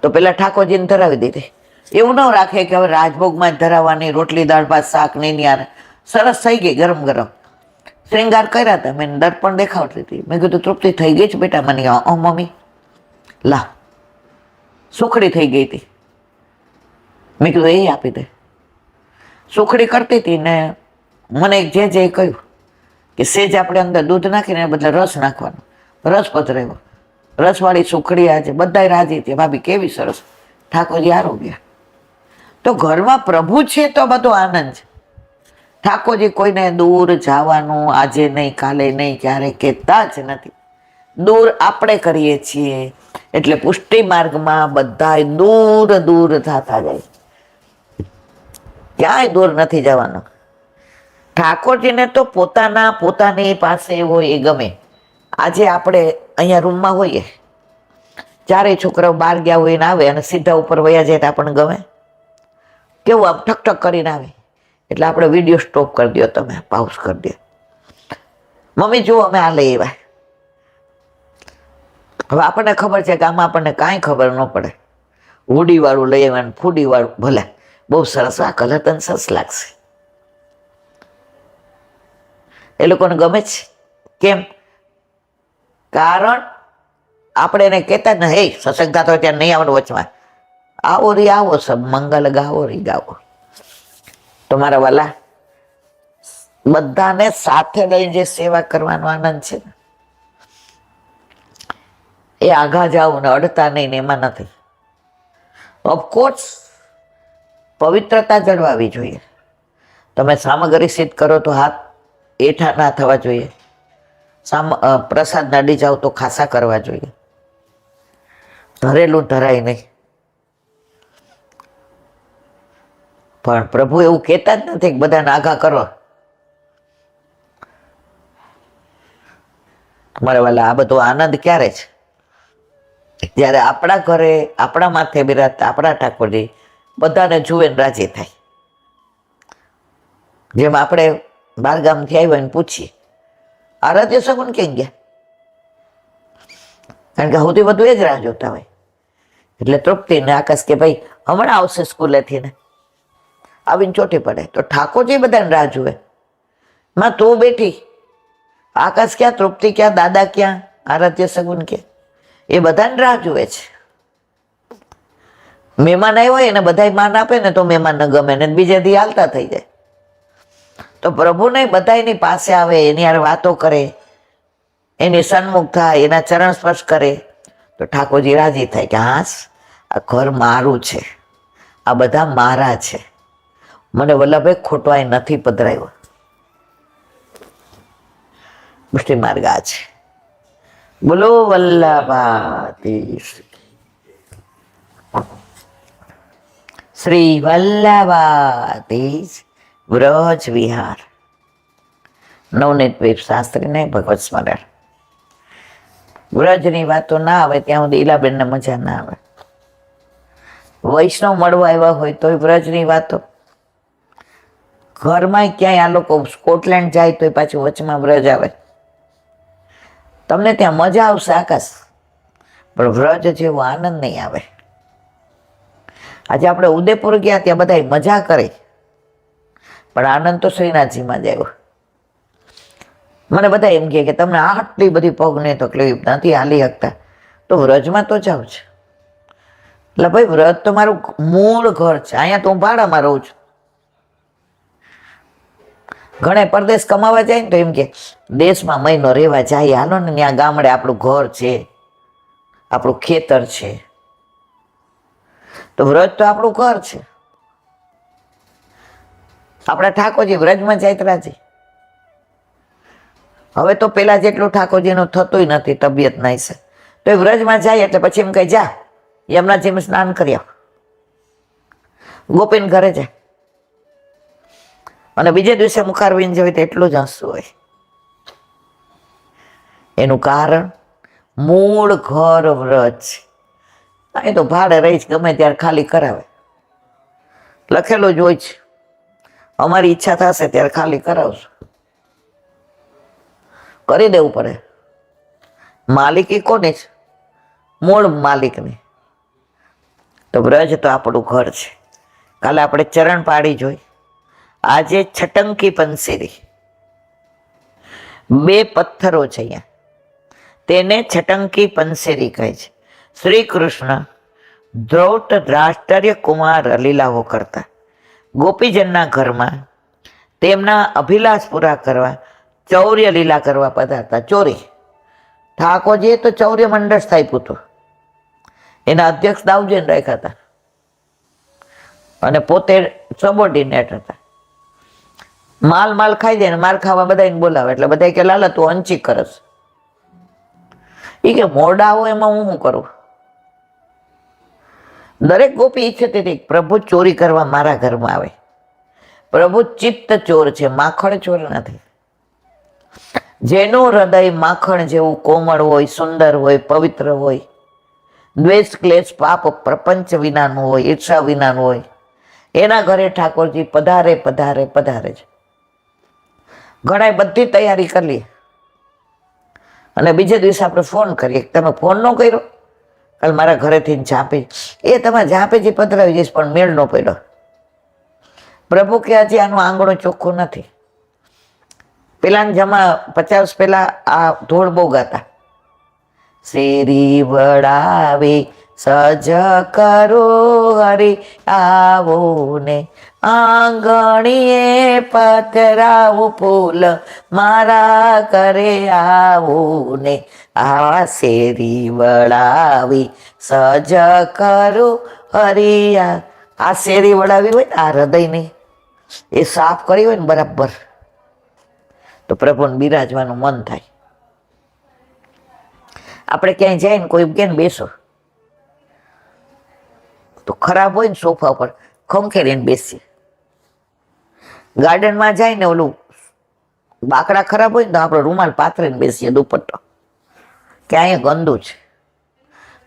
તો પેલા ઠાકોરજીને ધરાવી દીધી. એવું ન રાખે કે હવે રાજભોગમાં જ ધરાવવાની, રોટલી દાળ ભાત શાક નહીં યાર, સરસ થઈ ગઈ ગરમ ગરમ. શ્રૃંગાર કર્યા હતા, મેં દર્પણ દેખાવતી હતી. મેં કીધું તૃપ્તિ થઈ ગઈ છે બેટા? મને મમ્મી લા સુખડી થઈ ગઈ હતી. મેં કીધું એ આપી દે. સુખડી કરતી હતી ને મને એક જે કહ્યું કે સેજ આપણે અંદર દૂધ નાખીને બદલે રસ નાખવાનો. રસ પધરાવ્યો, રસવાળી સુખડી. આજે બધા રાજી હતી, ભાભી કેવી સરસ, ઠાકોરજી આરોગ્ય. તો ઘરમાં પ્રભુ છે તો બધો આનંદ છે. ઠાકોરજી કોઈને દૂર જવાનું આજે નહીં કાલે નહીં ક્યારે કહેતા જ નથી. દૂર આપણે કરીએ છીએ. એટલે પુષ્ટિ માર્ગમાં બધા દૂર દૂર થતા જાય, ક્યાંય દૂર નથી જવાનું. ઠાકોરજીને તો પોતાની પાસે હોય એ ગમે. આજે આપણે અહીંયા રૂમમાં હોઈએ, ચારેય છોકરાઓ બહાર ગયા હોય ને આવે અને સીધા ઉપર વયા જાય તો આપણને ગમે કેવું? આમ ઠક ઠક કરીને આવે એટલે આપણે વિડીયો સ્ટોપ કરી દો, તમે પાઉઝ કરી દો. મમ્મી જુઓ અમે આ લઈ આવ્યા. હવે આપણને ખબર છે કે આમાં આપણને કાંઈ ખબર ન પડે. હુડીવાળું લઈ આવ્યા, ફૂડીવાળું ભલે બહુ સરસ, આ કલર તને સરસ લાગશે. એ લોકોને ગમે છે. કેમ? કારણ આપણે એને કહેતા જ ને, હે સત્સંગ થતો હોય ત્યાં નહીં આવવાનું વચમાં, આવો રી આવો, સબ મંગલ ગાવો રી ગાવો. તમારા વાલા બધાને સાથે લઈને જે સેવા કરવાનો આનંદ છે ને, એ આઘા જાઓ ને અડતા નહીં ને એમાં નથી. ઓફકોર્સ પવિત્રતા જળવાવી જોઈએ. તમે સામગ્રી સિદ્ધ કરો તો હાથ એઠા ના થવા જોઈએ. પ્રસાદ નડી જાવ તો ખાસા કરવા જોઈએ. ધરેલું ધરાય નહીં. પણ પ્રભુ એવું કહેતા જ નથી કે બધાને આઘા કરો. મારે વાલા આ બધો આનંદ ક્યારે છે? જ્યારે આપણા ઘરે આપણા માથે બિરાજતા આપણા ઠાકોરજી બધાને જુએ ને રાજી થાય. જેમ આપણે બારગામથી આવ્યા ને પૂછીએ આરાધ્ય સગુન ક્યાં ગયા? કારણ કે સૌથી વધુ એ જ રાહ જોતા હોય. એટલે તૃપ્તિ ને આકાશ કે ભાઈ હમણાં આવશે સ્કૂલેથી ને આવીને ચોટી પડે. તો ઠાકોરજી બધાને રાહ જુએ. માં તું બેઠી, આકાશ ક્યાં, તૃપ્તિ ક્યાં, દાદા ક્યાં, આરાધ્ય સગુન ક્યાં? એ બધાને રાહ જુએ છે. મહેમાન આવ્યો હોય ને બધા માન આપે ને તો મહેમાનને ગમે ને બીજે દી હાલતા થઈ જાય. તો પ્રભુને બધા એની પાસે આવે, એની યાર વાતો કરે, એની સન્મુખ થાય, એના ચરણ સ્પર્શ કરે તો ઠાકોરજી રાજી થાય કે હા આ ઘર મારું છે, આ બધા મારા છે, મને વલ્લભભાઈ ખોટવાય નથી પધરાવ્યો. પુષ્ટિ માર્ગ આ છે. બોલો વલ્લભાધીશ શ્રી વલ્લભાધીશ વ્રજ વિહાર. નવનીત વેબ શાસ્ત્રીને ભગવત સ્મરણ. વ્રજની વાતો ના આવે ત્યાં સુધી ઈલાબેનને મજા ના આવે. વૈષ્ણવ મળવા આવ્યા હોય તોય વ્રજની વાતો. ઘરમાં ક્યાંય આ લોકો સ્કોટલેન્ડ જાય તોય પાછું વચમાં વ્રજ આવે. તમને ત્યાં મજા આવશે આકાશ, પણ વ્રજ જેવો આનંદ નહીં આવે. આજે આપણે ઉદયપુર ગયા, ત્યાં બધા મજા કરે, પણ આનંદ તો શ્રીનાથજીમાં જ આવ્યો. મને બધા એમ કહે કે તમને આટલી બધી પગને તકલીફ નથી હાલી શકતા, તો વ્રજમાં તો જાવ છે. એટલે ભાઈ વ્રજ તો મારું મૂળ ઘર છે, અહીંયા તો હું ભાડામાં રહું છું. ઘણા પરદેશ કમાવા જાય ને તો એમ કે દેશમાં મહિનો રહેવા જાય, હાલો ને ત્યાં ગામડે આપણું ઘર છે, આપણું ખેતર છે. તો વ્રજ તો આપણું ઘર છે. આપણા ઠાકોરજી વ્રજમાં જાય રાજી. હવે તો પેલા જેટલું ઠાકોરજીનું થતું નથી તબિયત નહીં છે, તો એ વ્રજમાં જાય એટલે પછી એમ કહે જા યમુનાજીમાં સ્નાન કરી આવ, ગોપીને ઘરે જાય. અને બીજે દિવસે મુખારવિંદ જોઈએ તો એટલું જ હસવું હોય. એનું કારણ મૂળ ઘર વ્રજ. અહીં તો ભાડે રહીશ, ગમે ત્યારે ખાલી કરાવે, લખેલું જ હોય છે. અમારી ઈચ્છા થશે ત્યારે ખાલી કરાવશું, કરી દેવું પડે. માલિકી કોની છે? મૂળ માલિકની. તો વ્રજ તો આપણું ઘર છે. કાલે આપણે ચરણ પાડી જોઈ. આજે છટંકી પંસેરી, બે પથ્થરો છે અહીંયા, તેને છટંકી પંસેરી કહે છે. શ્રી કૃષ્ણ ધૃતરાષ્ટ્ર કુમાર લીલાઓ કરતા, ગોપીજનના ઘરમાં તેમના અભિલાષ પૂરા કરવા ચૌર્ય લીલા કરવા પધારતા. ચોરી ઠાકોરજીએ તો ચૌર્ય મંડળ સ્થાપ્યું હતું, એના અધ્યક્ષ દાઉજીને રાખ્યા હતા, અને પોતે સબોર્ડિનેટ હતા. માલ ખાઈ જાય ને માર ખાવા બધાને બોલાવે, એટલે બધા કે લાલા તું અંચી કરસ. એ કે મોડા હોય એમાં હું શું કરું? દરેક ગોપી ઈચ્છતી હતી પ્રભુ ચોરી કરવા મારા ઘરમાં આવે. પ્રભુ ચિત્ત ચોર છે, માખણ ચોર નથી. જેનું હૃદય માખણ જેવું કોમળ હોય, સુંદર હોય, પવિત્ર હોય, દ્વેષ ક્લેશ પાપ પ્રપંચ વિનાનું હોય, ઈર્ષા વિનાનું હોય, એના ઘરે ઠાકોરજી પધારે પધારે પધારે છે. ઘણા બધી તૈયારી કરી લે, અને બીજે દિવસે આપણે ફોન કરીએ, તમે ફોન ન કર્યો, કાલ મારા ઘરેથી ઝાંપી, એ તમે ઝાંપીજી પધરાવી જઈશ, પણ મેળ ન પડ્યો. પ્રભુ કે હજી આનું આંગણું ચોખ્ખું નથી. પેલાને જમા 50 પહેલા આ ધોળ બહુ ગાતા, શેરી વડાવી સજ કરો હરી આવો ને, આંગણીએ પધરાવું ફૂલ મારા કરે આવું ને, આ શેરી વડાવી સજ કરો હરિયા. આ શેરી વડાવી હોય ને આ હૃદયની, એ સાફ કરી હોય ને બરાબર, તો પ્રભુને બિરાજવાનું મન થાય. આપણે ક્યાંય જાય ને કોઈ કે બેસો, તો ખરાબ હોય ને સોફા પર ખંખેરીને બેસીએ. ગાર્ડનમાં જાય ને ઓલું બાકડા ખરાબ હોય ને તો આપણે રૂમાલ પાથરીને બેસીએ, દુપટ્ટો, કે અહીંયા ગંદુ છે.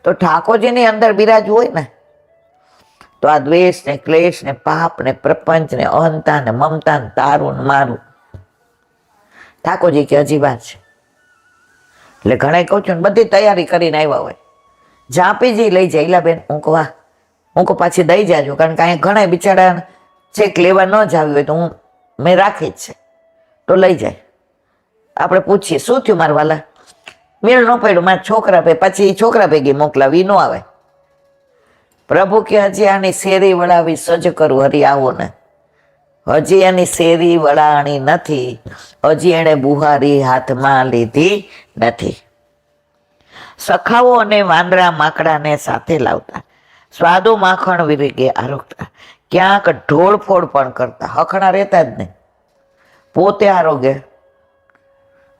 તો ઠાકોરજીની અંદર બિરાજવું હોય ને, તો આ દ્વેષ ને ક્લેશ ને પાપ ને પ્રપંચ ને અહંતા ને મમતા ને તારું ને મારું, ઠાકોરજી કે હજી વાત છે. એટલે ઘણા કહું છું ને, બધી તૈયારી કરીને આવ્યા હોય, ઝાંપીજી લઈ જાય. ઈલા બેન હું કહું હું કહું પાછી દઈ જાજો, કારણ કે અહીંયા ઘણા બિચારા ચેક લેવા ન જ આવી હોય તો હું મેં રાખી જ છે, તો લઈ જાય. આપણે પૂછીએ શું થયું મારા વાલા, મેળ ન પડ્યું, મારા છોકરા ભે, પછી છોકરા ભેગી મોકલાવી ન આવે. પ્રભુ કે હજી આની શેરી વળાવી સજ કરું હરી આવો ને, હજી એની શેરી વળાણી નથી, હજી એને બુહારી હાથમાં લીધી નથી. સખાઓ અને વાંદરા માકડાને સાથે લાવતા, સ્વાદુ માખણ વિરેગે આરોગતા, ક્યાંક ઢોળફોડ પણ કરતા, હખણા રહેતા જ નહીં. પોતે આરોગ્ય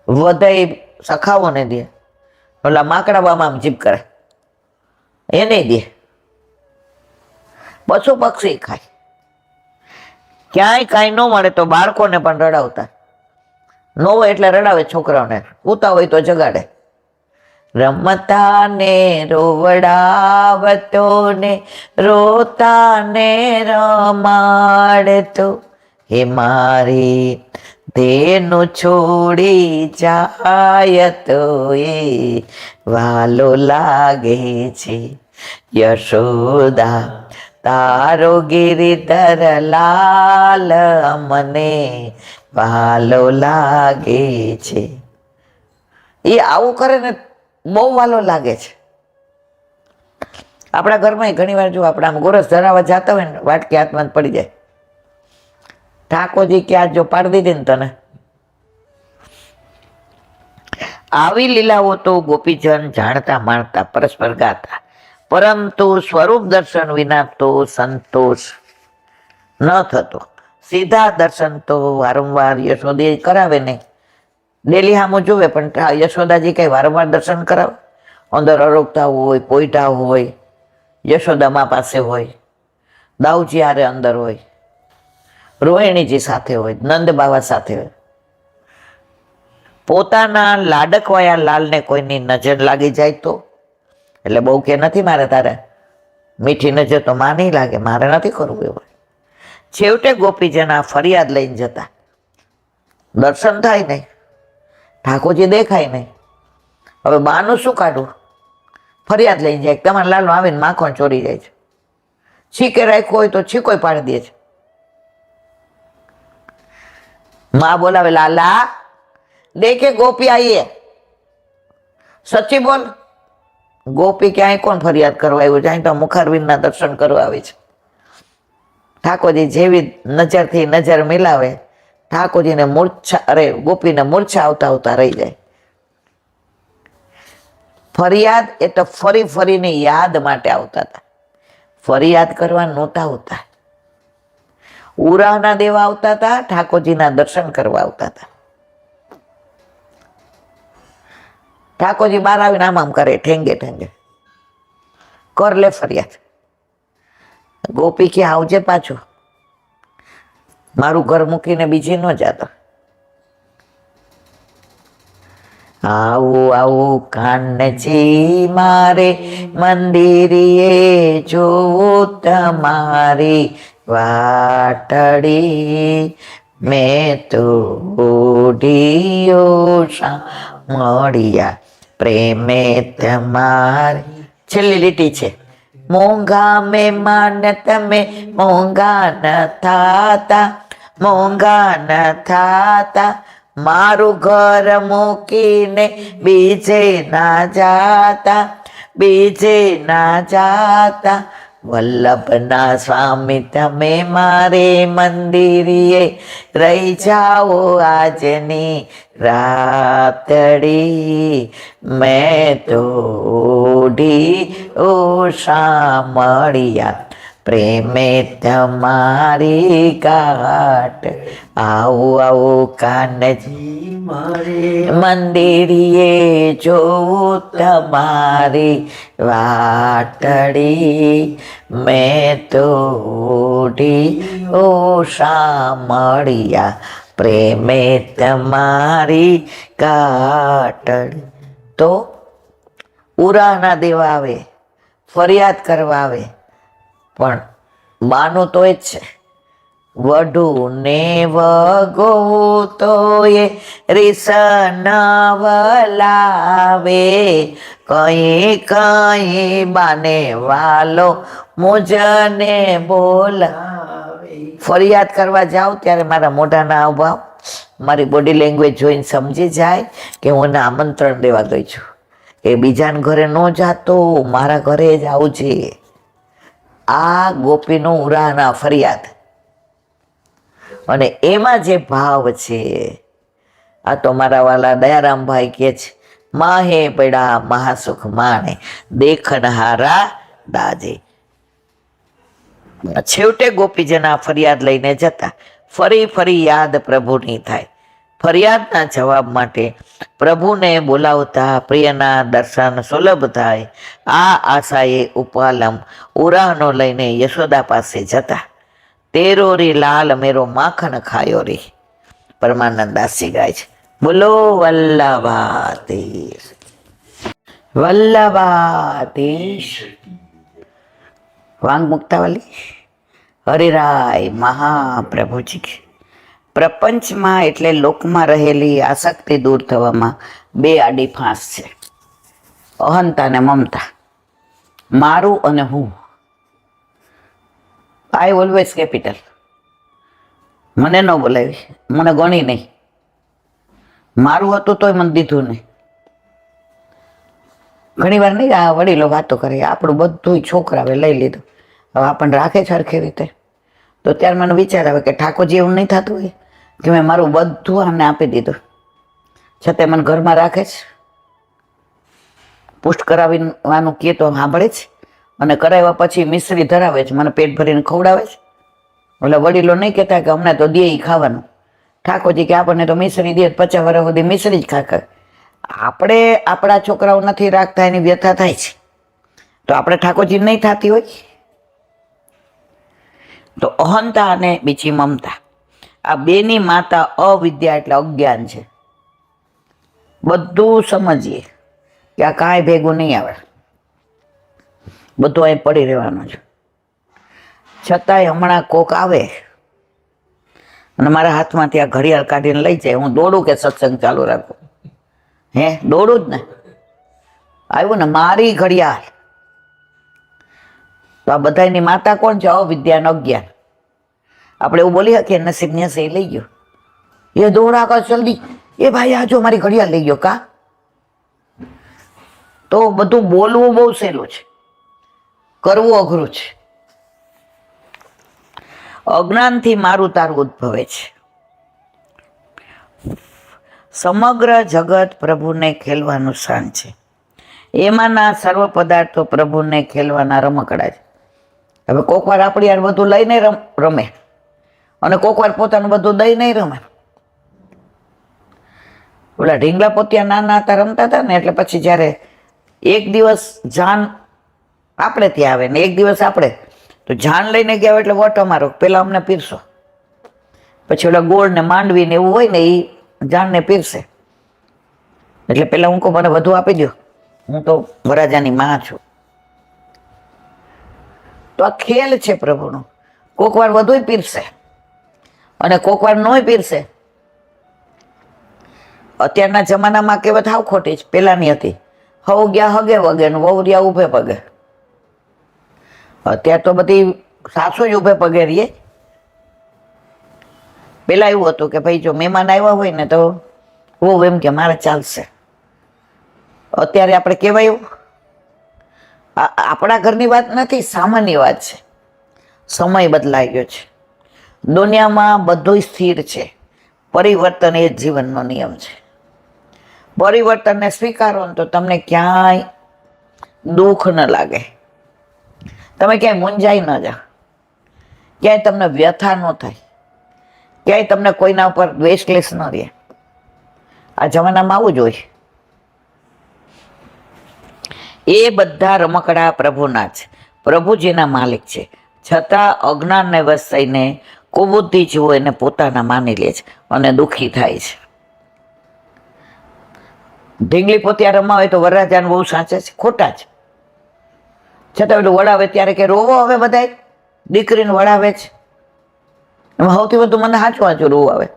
વધાઈ સખાઓને દે, ઓલા માકડાવામાં આમ જીભ કરે એને દે, પશુ પક્ષી ખાય. ક્યાંય કાંઈ ન મળે તો બાળકોને પણ રડાવતા, ન હોય એટલે રડાવે છોકરાઓને, ઉતા હોય તો જગાડે. રમતા ને રોવડાવતો ને રોતા ને રમાડતો, હે મારી તેનું છોડી જાય તો એ વાલો લાગે છે. યશોદા તારો ગિરિધર લાલ મને વાલો લાગે છે. એ આવું કરે ને બહુ વાલો લાગે છે. આપણા ઘરમાં ઘણી વાર જો આપણે આમ ગોરસ ધરાવવા જતા હોય ને વાટકી હાથમાં પડી જાય. ઠાકોરજી ક્યાં જો પાડી દીધી ને તને. આવી લીલાઓ તો ગોપીજન જાણતા માણતા પરસ્પર ગાતા, પરંતુ સ્વરૂપ દર્શન વિના તો સંતોષ ન થતો. સીધા દર્શન તો વારંવાર યશોદા કરાવે નહીં. ડેલી હામું જોવે પણ યશોદાજી કઈ વારંવાર દર્શન કરાવે? અંદર અરોગતા હોય, પોઈટા હોય, યશોદામા પાસે હોય, દાઉજી હારે અંદર હોય, રોહિણીજી સાથે હોય, નંદ બાવા સાથે હોય. પોતાના લાડકવાયા લાલને કોઈની નજર લાગી જાય તો એટલે બહુ કે નથી મારે તારે મીઠી નજર તો માં નહીં લાગે, મારે નથી કરવું એવું. છેવટે ગોપીજન ફરિયાદ લઈને જતા. દર્શન થાય નહીં, ઠાકોરજી દેખાય નહીં. હવે બાનું શું કાઢવું? ફરિયાદ લઈને જાય, તમારા લાલો આવીને માખણ ચોરી જાય છે. છીકે રાખ્યો હોય તો છીકો પાડી દે છે. માં બોલાવે, લાલા દેખે ગોપી આવીએ. સચ્ચી બોલ. ગોપી ક્યાંય કોણ ફરિયાદ કરવા આવ્યું? જાય તો મુખારવિંદના દર્શન કરવા આવી છે. ઠાકોરજી જેવી નજરથી નજર મિલાવે, ઠાકોરજીને મૂર્છા, ગોપીને મૂર્છા આવતા આવતા રહી જાય. ફરિયાદ એ તો ફરી ફરીને યાદ માટે આવતા હતા, ફરિયાદ કરવા નહોતા આવતા. ઉરાહના દેવા આવતા હતા, ઠાકોરજીના દર્શન કરવા આવતા હતા. ઠાકોરજી બહાર આવીને આમ કરે, ઠેંગે ઠેંગે કર લે ફરિયાદ. ગોપી કે આવજે પાછો, મારું ઘર મૂકીને બીજે ન જાતો. આવું આવું કાનજી મારે મંદિરીએ જો તમારી વાટડી, મેં તો ઓઢિયો મળ્યા પ્રેમે તમારી. છેલ્લી લીટી છે, મોંઘા મહેમાન તમે મોંઘા ન થાતા, મોંઘા ન થાતા, મારું ઘર મૂકીને બીજે ના જાતા, બીજે ના જાતા. વલ્લભના સ્વામી તમે મારે મંદિરે રહી જાઓ આજની રાતડી, મેં તો ઓઢી ઓછા મળ્યા પ્રેમે તમારી ગાટ. આવું આવું કાનજી મારે મંદિરે જોઉં તમારી વાટડી, મેં તો ઓઢી ઓછા મળ્યા પ્રેમે તમારી ગાટડી. તો ઉરાના દેવા આવે, ફરિયાદ કરવા આવે, પણ બાનું તો જ છે, વઢુ ને વગો તો એ રીસન વલાવે, કઈ કઈ બાને વાલો મુજને બોલાવે. ફરિયાદ કરવા જાઉં ત્યારે મારા મોઢાના હાવભાવ, મારી બોડી લેંગ્વેજ જોઈને સમજી જાય કે હું એને આમંત્રણ દેવા ગઈ છું, કે બીજાના ઘરે ન જાતો, મારા ઘરે જ આવજે. આ ગોપીનો ઉરાના ફરિયાદ, અને એમાં જે ભાવ છે, આ તો મારા વાલા દયારામભાઈ કે છે, માહે પડ્યા મહાસુખ માણે દેખનહારા દાજે. છેવટે ગોપીજના ફરિયાદ લઈને જતા. ફરી ફરી યાદ પ્રભુની થાય. ફરિયાદના જવાબ માટે પ્રભુને બોલાવતા પ્રિયના દર્શન સુલભ થાય. આ આશાએ ઉપાલમ ઉરાહનો લઈને યશોદા પાસે જતા. તેરો રે લાલ મેરો માખણ ખાયો રે. પરમાનંદ દાસજી ગાય છે, બોલો વલ્લભાધીશ, વલ્લભાધીશ. વાંગ મુક્તાવાલી હરિરાય મહાપ્રભુજી. પ્રપંચમાં એટલે લોકમાં રહેલી આસક્તિ દૂર થવામાં બે આડી ફાંસ છે, અહંતા ને મમતા, મારું અને હું. I always capital. મને ન બોલાવી, મને ગણી નહીં, મારું હતું તોય મને દીધું નહીં. ઘણી વાર નહીં આ વડીલો વાતો કરે, આપણું બધું છોકરાએ લઈ લીધું, હવે આપણને રાખે છે સરખી રીતે. તો ત્યારે મને વિચાર આવે કે ઠાકોરજી એવું નહીં થતું હોય કે મેં મારું બધું આમને આપી દીધું, છતાં મને ઘરમાં રાખે છે, પુષ્ટ કરાવવાનું કહે તો સાંભળે છે, અને કરાવ્યા પછી મિશ્રી ધરાવે છે, મને પેટ ભરીને ખવડાવે છે. એટલે વડીલો નહીં કહેતા કે અમને તો દે ખાવાનું, ઠાકોરજી કે આપણને તો મિશ્રી દે, 50 વર્ષ સુધી મિશ્રી જ ખા. આપણે આપણા છોકરાઓ નથી રાખતા, એની વ્યથા થાય છે, તો આપણે ઠાકોરજી નહીં થતી હોય. તો અહંતા અને બીજી મમતા, આ બેની માતા અવિદ્યા એટલે અજ્ઞાન છે. બધું સમજીએ કે આ કાંઈ ભેગું નહીં આવે, બધું અહીં પડી રહેવાનું છે, છતાંય હમણાં કોક આવે અને મારા હાથમાંથી આ ઘડિયાળ કાઢીને લઈ જાય, હું દોડું કે સત્સંગ ચાલુ રાખું? દોડું જ ને. આવ્યું ને મારી ઘડિયાળ. તો આ બધાની માતા કોણ છે? અવિદ્યા ને અજ્ઞાન. આપણે એવું બોલી શકીએ નસીબ ને એ લઈ ગયો, એ દોડા કા જલ્દી, એ ભાઈ આ જો મારી ઘડિયાળ લઈ ગયો કા. તો બધું બોલવું બહુ સહેલું છે, કરવું અઘરું છે. અજ્ઞાનથી મારું તારું ઉદ્ભવે છે. સમગ્ર જગત પ્રભુને ખેલવાનું સ્થાન છે, એમાંના સર્વ પદાર્થો પ્રભુને ખેલવાના રમકડા છે. હવે કોક વાર આપણી યાર બધું લઈને રમે, અને કોક વાર પોતાનું બધું દઈ નહીં રમે. ઓલા ઢીંગલા પોતિયા નાના હતા રમતા હતા ને, એટલે પછી જ્યારે એક દિવસ જાન આપણે ત્યાં આવે ને એક દિવસ આપણે, તો જાન લઈને ગયા એટલે વોટ અમારો, પેલા અમને પીરસો, પછી ઓલા ગોળ ને માંડવી ને એવું હોય ને એ જાનને પીરસે. એટલે પેલા હું કહું મને વધુ આપી દો, હું તો વરાજાની માં છું. તો આ ખેલ છે પ્રભુનો. કોક વાર વધુ પીરસે અને કોક વાર નોય પીરસે. અત્યારના જમાનામાં કહેવત હાવ ખોટી છે, પેલાની હતી, હવ ગયા હગે વગે ને વહુ રહ્યા ઉભે પગે. અત્યારે તો બધી સાસુ જ ઉભે પગે રહીએ. પેલા એવું હતું કે ભાઈ જો મહેમાન આવ્યા હોય ને તો વહુ એમ કે મારે ચાલશે. અત્યારે આપણે કહેવાય એવું? આપણા ઘરની વાત નથી, સામાન્ય વાત છે. સમય બદલાઈ ગયો છે, દુનિયામાં બધું સ્થિર છે, પરિવર્તન એ જીવનનો નિયમ છે. પરિવર્તનને સ્વીકારો ને તો તમને ક્યાંય દુઃખ ન લાગે, તમે ક્યાંય મૂંઝાઈ ન જાઓ, ક્યાંય તમને વ્યથા ન થાય, ક્યાંય તમને કોઈના ઉપર દ્વેષ ક્લેશ ન રહે. આ જમાનામાં આવું જ હોય. એ બધા રમકડા પ્રભુના છે, પ્રભુજીના માલિક છે, છતાં અજ્ઞાનને વશ થઈને કુબુદ્ધિ જેવો એને પોતાના માની લે છે અને દુઃખી થાય છે. ઢીંગલી પોતિયા રમાવે તો વરરાજાને બહુ સાચે છે, ખોટા છે. છતાં પેલું વડાવે ત્યારે કે રોવો હવે બધા દીકરીને વડાવે છે. એમાં સૌથી વધુ મને સાચું રોવું આવે.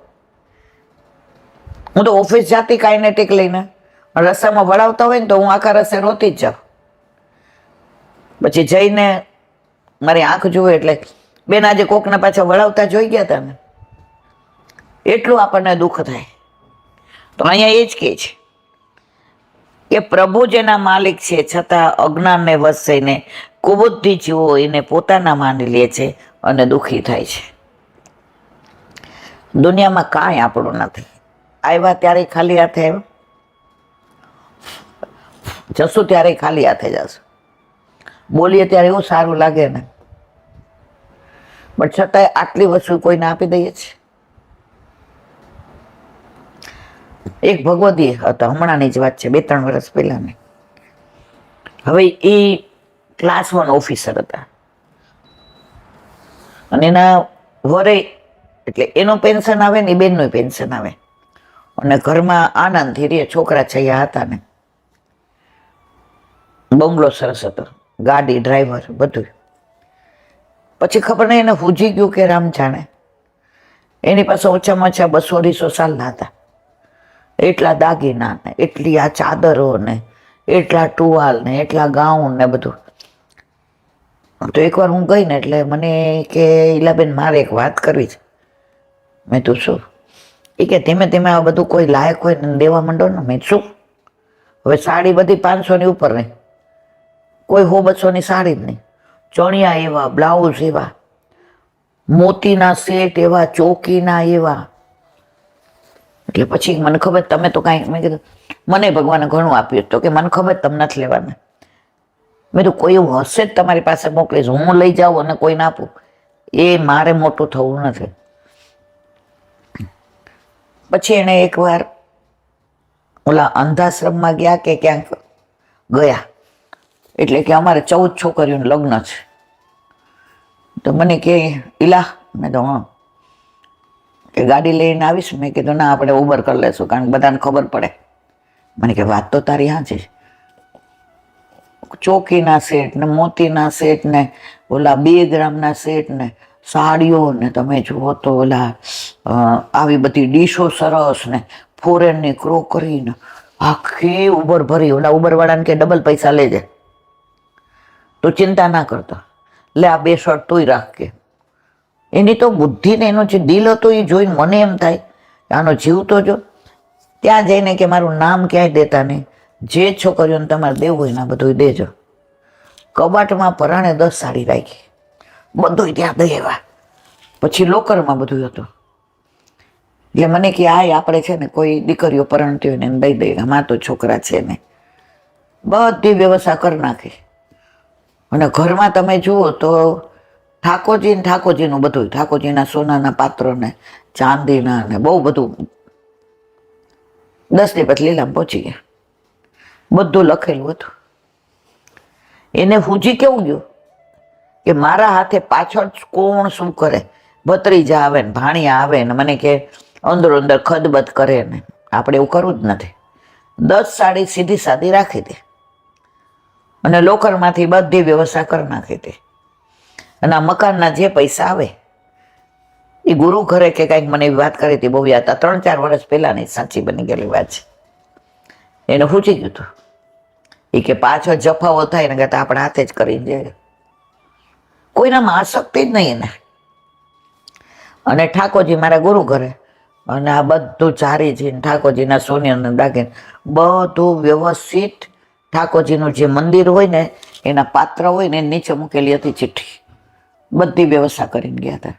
હું તો ઓફિસ જાતી કાઇનેટિક લઈને, રસ્તામાં વડાવતા હોય ને તો હું આખા રસ્તે રોતી જ જાઉં. પછી જઈને મારી આંખ જુએ એટલે બેન આજે કોકને પાછા વડાવતા જોઈ ગયા હતા ને, એટલું આપણને દુઃખ થાય. તો અહીંયા એ જ કહે છે કે પ્રભુ જેના માલિક છે, છતાં અજ્ઞાનને વશ થઈને કુબુદ્ધિ જેવો એને પોતાના માની લે છે અને દુઃખી થાય છે. દુનિયામાં કાંઈ આપણું નથી. આવ્યા ત્યારે ખાલી હાથે આવ્યા, જશું ત્યારે ખાલી હાથે જશું. બોલીએ ત્યારે એવું સારું લાગે ને, પણ છતાંય આટલી વસ્તુ કોઈને આપી દઈએ છીએ. એક ભગવદી હતા, હમણાંની જ વાત છે, 2-3 વર્ષ પહેલાની. હવે એ ક્લાસ 1 ઓફિસર હતા અને એના વરે એટલે એનું પેન્શન આવે ને એ બેનનું પેન્શન આવે, અને ઘરમાં આનંદથી રહે. છોકરા છૈયા હતા ને, બંગલો સરસ હતો, ગાડી, ડ્રાઈવર, બધું. પછી ખબર નહીં એને હુજી ગયું કે રામ જાણે, એની પાસે ઓછામાં ઓછા 200-250 સાલના હતા. એટલા દાગીના ને એટલી આ ચાદરો ને એટલા ટુવાલ ને એટલા ગાઉન ને બધું. તો એકવાર હું ગઈ ને એટલે મને કે ઈલાબેન મારે એક વાત કરવી છે. મેં તું શું? એ કે ધીમે ધીમે આ બધું કોઈ લાયક હોય ને દેવા માંડો ને. મેં શું? હવે સાડી બધી 500ની ઉપર નહીં, કોઈ 100-200ની સાડી જ નહીં. ચણિયા એવા, બ્લાઉઝ એવા, મોતીના સેટ એવા, ચોકીના એવા. એટલે પછી મને ખબર તમે તો કાંઈ, મેં કીધું મને ભગવાને ઘણું આપ્યું. તો કે મને ખબર તમને નથી લેવાના. મેં તો કોઈ એવું હશે જ તમારી પાસે મોકલીશ. હું લઈ જાઉં અને કોઈને આપું એ મારે મોટું થવું નથી. પછી એને એકવાર ઓલા અંધાશ્રમમાં ગયા કે ક્યાંક ગયા, એટલે કે અમારે 14 છોકરીઓનું લગ્ન છે. તો મને કે ઈલા, મેં તો હા, કે ગાડી લઈને આવીશ? મેં કીધું ના, આપણે ઉબર કરી લેશું, કારણ કે બધાને ખબર પડે. મને કે વાત તો તારી હાચી. ચોકીના સેટ ને મોતીના સેટ ને ઓલા 2 ગ્રામના સેટ ને સાડીઓ ને તમે જુઓ તો ઓલા આવી બધી ડીશો સરસ ને ફોરેનની ક્રોકરી ને આખી ઉબર ભરી. ઓલા ઉબરવાળાને કે ડબલ પૈસા લેજે, તો ચિંતા ના કરતો, લે આ 2 શર્ટ તોય રાખ. કે એની તો બુદ્ધિ ને એનો જે દિલ હતો એ જોઈને મને એમ થાય આનો જીવ તો જો. ત્યાં જઈને કે મારું નામ ક્યાંય દેતા નહીં, જે છોકરીઓને તમારે દેવું હોય ને બધું દેજો. કબાટમાં પરાણે 10 સાડી રાખી, બધું ત્યાં દેવા. પછી લોકરમાં બધું હતું. એટલે મને કે આ આપણે છે ને કોઈ દીકરીઓ પરણતી હોય ને એને દઈ દઈએ, આમાં તો છોકરા છે ને. બધી વ્યવસ્થા કરી નાખી. અને ઘરમાં તમે જુઓ તો ઠાકોરજીનું બધું, ઠાકોરજીના સોનાના પાત્રો ને ચાંદીના ને બહુ બધું. 10 દી પછી લીલામાં પહોંચી ગયા, બધું લખેલું હતું. એને હુજી કેવું ગયું કે મારા હાથે પાછળ કોણ શું કરે, ભત્રીજા આવે ને ભાણિયા આવે ને મને કે અંદરો અંદર ખદબદ કરે ને. આપણે એવું કરવું જ નથી. 10 સાડી સીધી સાદી રાખી દે અને લોકરમાંથી બધી વ્યવસ્થા કરી નાખી દે. અને આ મકાનના જે પૈસા આવે એ ગુરુ ઘરે કે કંઈક મને એવી વાત કરી હતી, બહુ યાદ હતા, 3-4 વર્ષ પહેલાની સાચી બની ગયેલી વાત છે. એને પૂછી ગયું હતું એ કે પાછળ જફાવો થાય ને કહેતા આપણે હાથે જ કરીને જઈએ. કોઈનામાં આસક્તિ જ નહીં એને. અને ઠાકોરજી મારા ગુરુ ઘરે અને આ બધું ચારીજી ઠાકોરજીના સોનિયાના દાગીને બધું વ્યવસ્થિત. ઠાકોરજીનું જે મંદિર હોય ને એના પાત્ર હોય ને નીચે મૂકેલી હતી ચિઠ્ઠી, બધી વ્યવસ્થા કરીને ગયા હતા.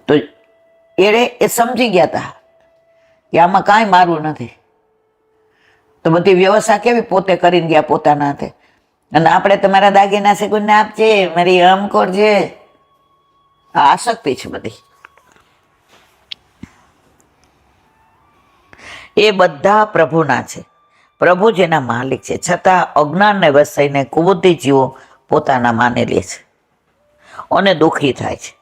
તો એ સમજી ગયા હતા કે આમાં કાંઈ મારું નથી. તો બધી વ્યવસ્થા કેવી પોતે કરીને ગયા પોતાના હાથે. અને આપણે તમારા દાગીના છે કોઈને આપજે, મારી આમ કરજે, આ આસક્તિ છે બધી. એ બધા પ્રભુના છે, પ્રભુ જેના માલિક છે, છતાં અજ્ઞાનને વશ થઈને કુબુદ્ધિ જીવો પોતાના માની લે છે અને દુઃખી થાય છે.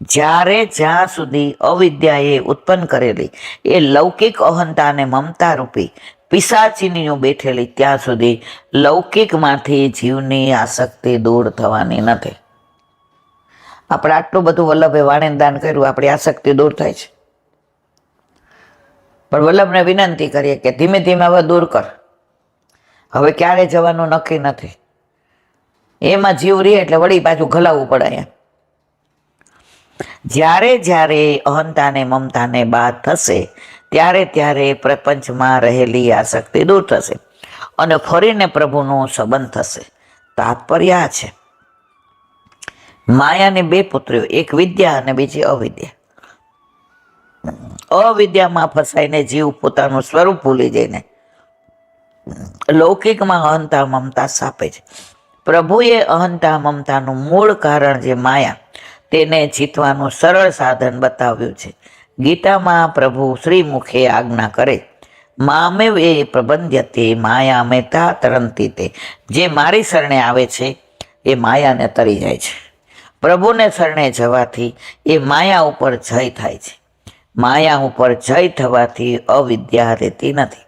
જ્યાં સુધી અવિદ્યાએ ઉત્પન્ન કરેલી એ લૌકિક અહંતા અને મમતા રૂપી પિશાચીનીઓ બેઠેલી, ત્યાં સુધી લૌકિકમાંથી જીવની આસક્તિ દૂર થવાની નથી. આપણે આટલું બધું વલ્લભે વાણીને દાન કર્યું, આપણી આસક્તિ દૂર થાય છે. પણ વલ્લભને વિનંતી કરીએ કે ધીમે ધીમે હવે દૂર કર. હવે ક્યારે જવાનું નક્કી નથી. એમાં જીવ રહે એટલે વળી પાછું ઘલાવવું પડે અહીંયા. જ્યારે અહંતાને મમતાને બાદ થશે ત્યારે પ્રપંચમાં રહેલી આસક્તિ દૂર થશે અને ફરીને પ્રભુનો સંબંધ થશે. તાત્પર્ય આ છે, માયાની 2 પુત્રીઓ, એક વિદ્યા અને બીજી અવિદ્યા. અવિદ્યામાં ફસાઈને જીવ પોતાનું સ્વરૂપ ભૂલી જઈને લૌકિકમાં અહંતા મમતા સ્થાપે છે. પ્રભુએ અહંતા મમતાનું મૂળ કારણ જે માયા, તેને જીતવાનું સરળ સાધન બતાવ્યું છે. ગીતામાં પ્રભુ શ્રી મુખે આજ્ઞા કરે, મામેવ એ પ્રબંધ્યતે માયા મેતા તરંતી તે. જે મારી શરણે આવે છે એ માયાને તરી જાય છે. પ્રભુને શરણે જવાથી એ માયા ઉપર જય થાય છે. માયા ઉપર જય થવાથી અવિદ્યા રહેતી નથી.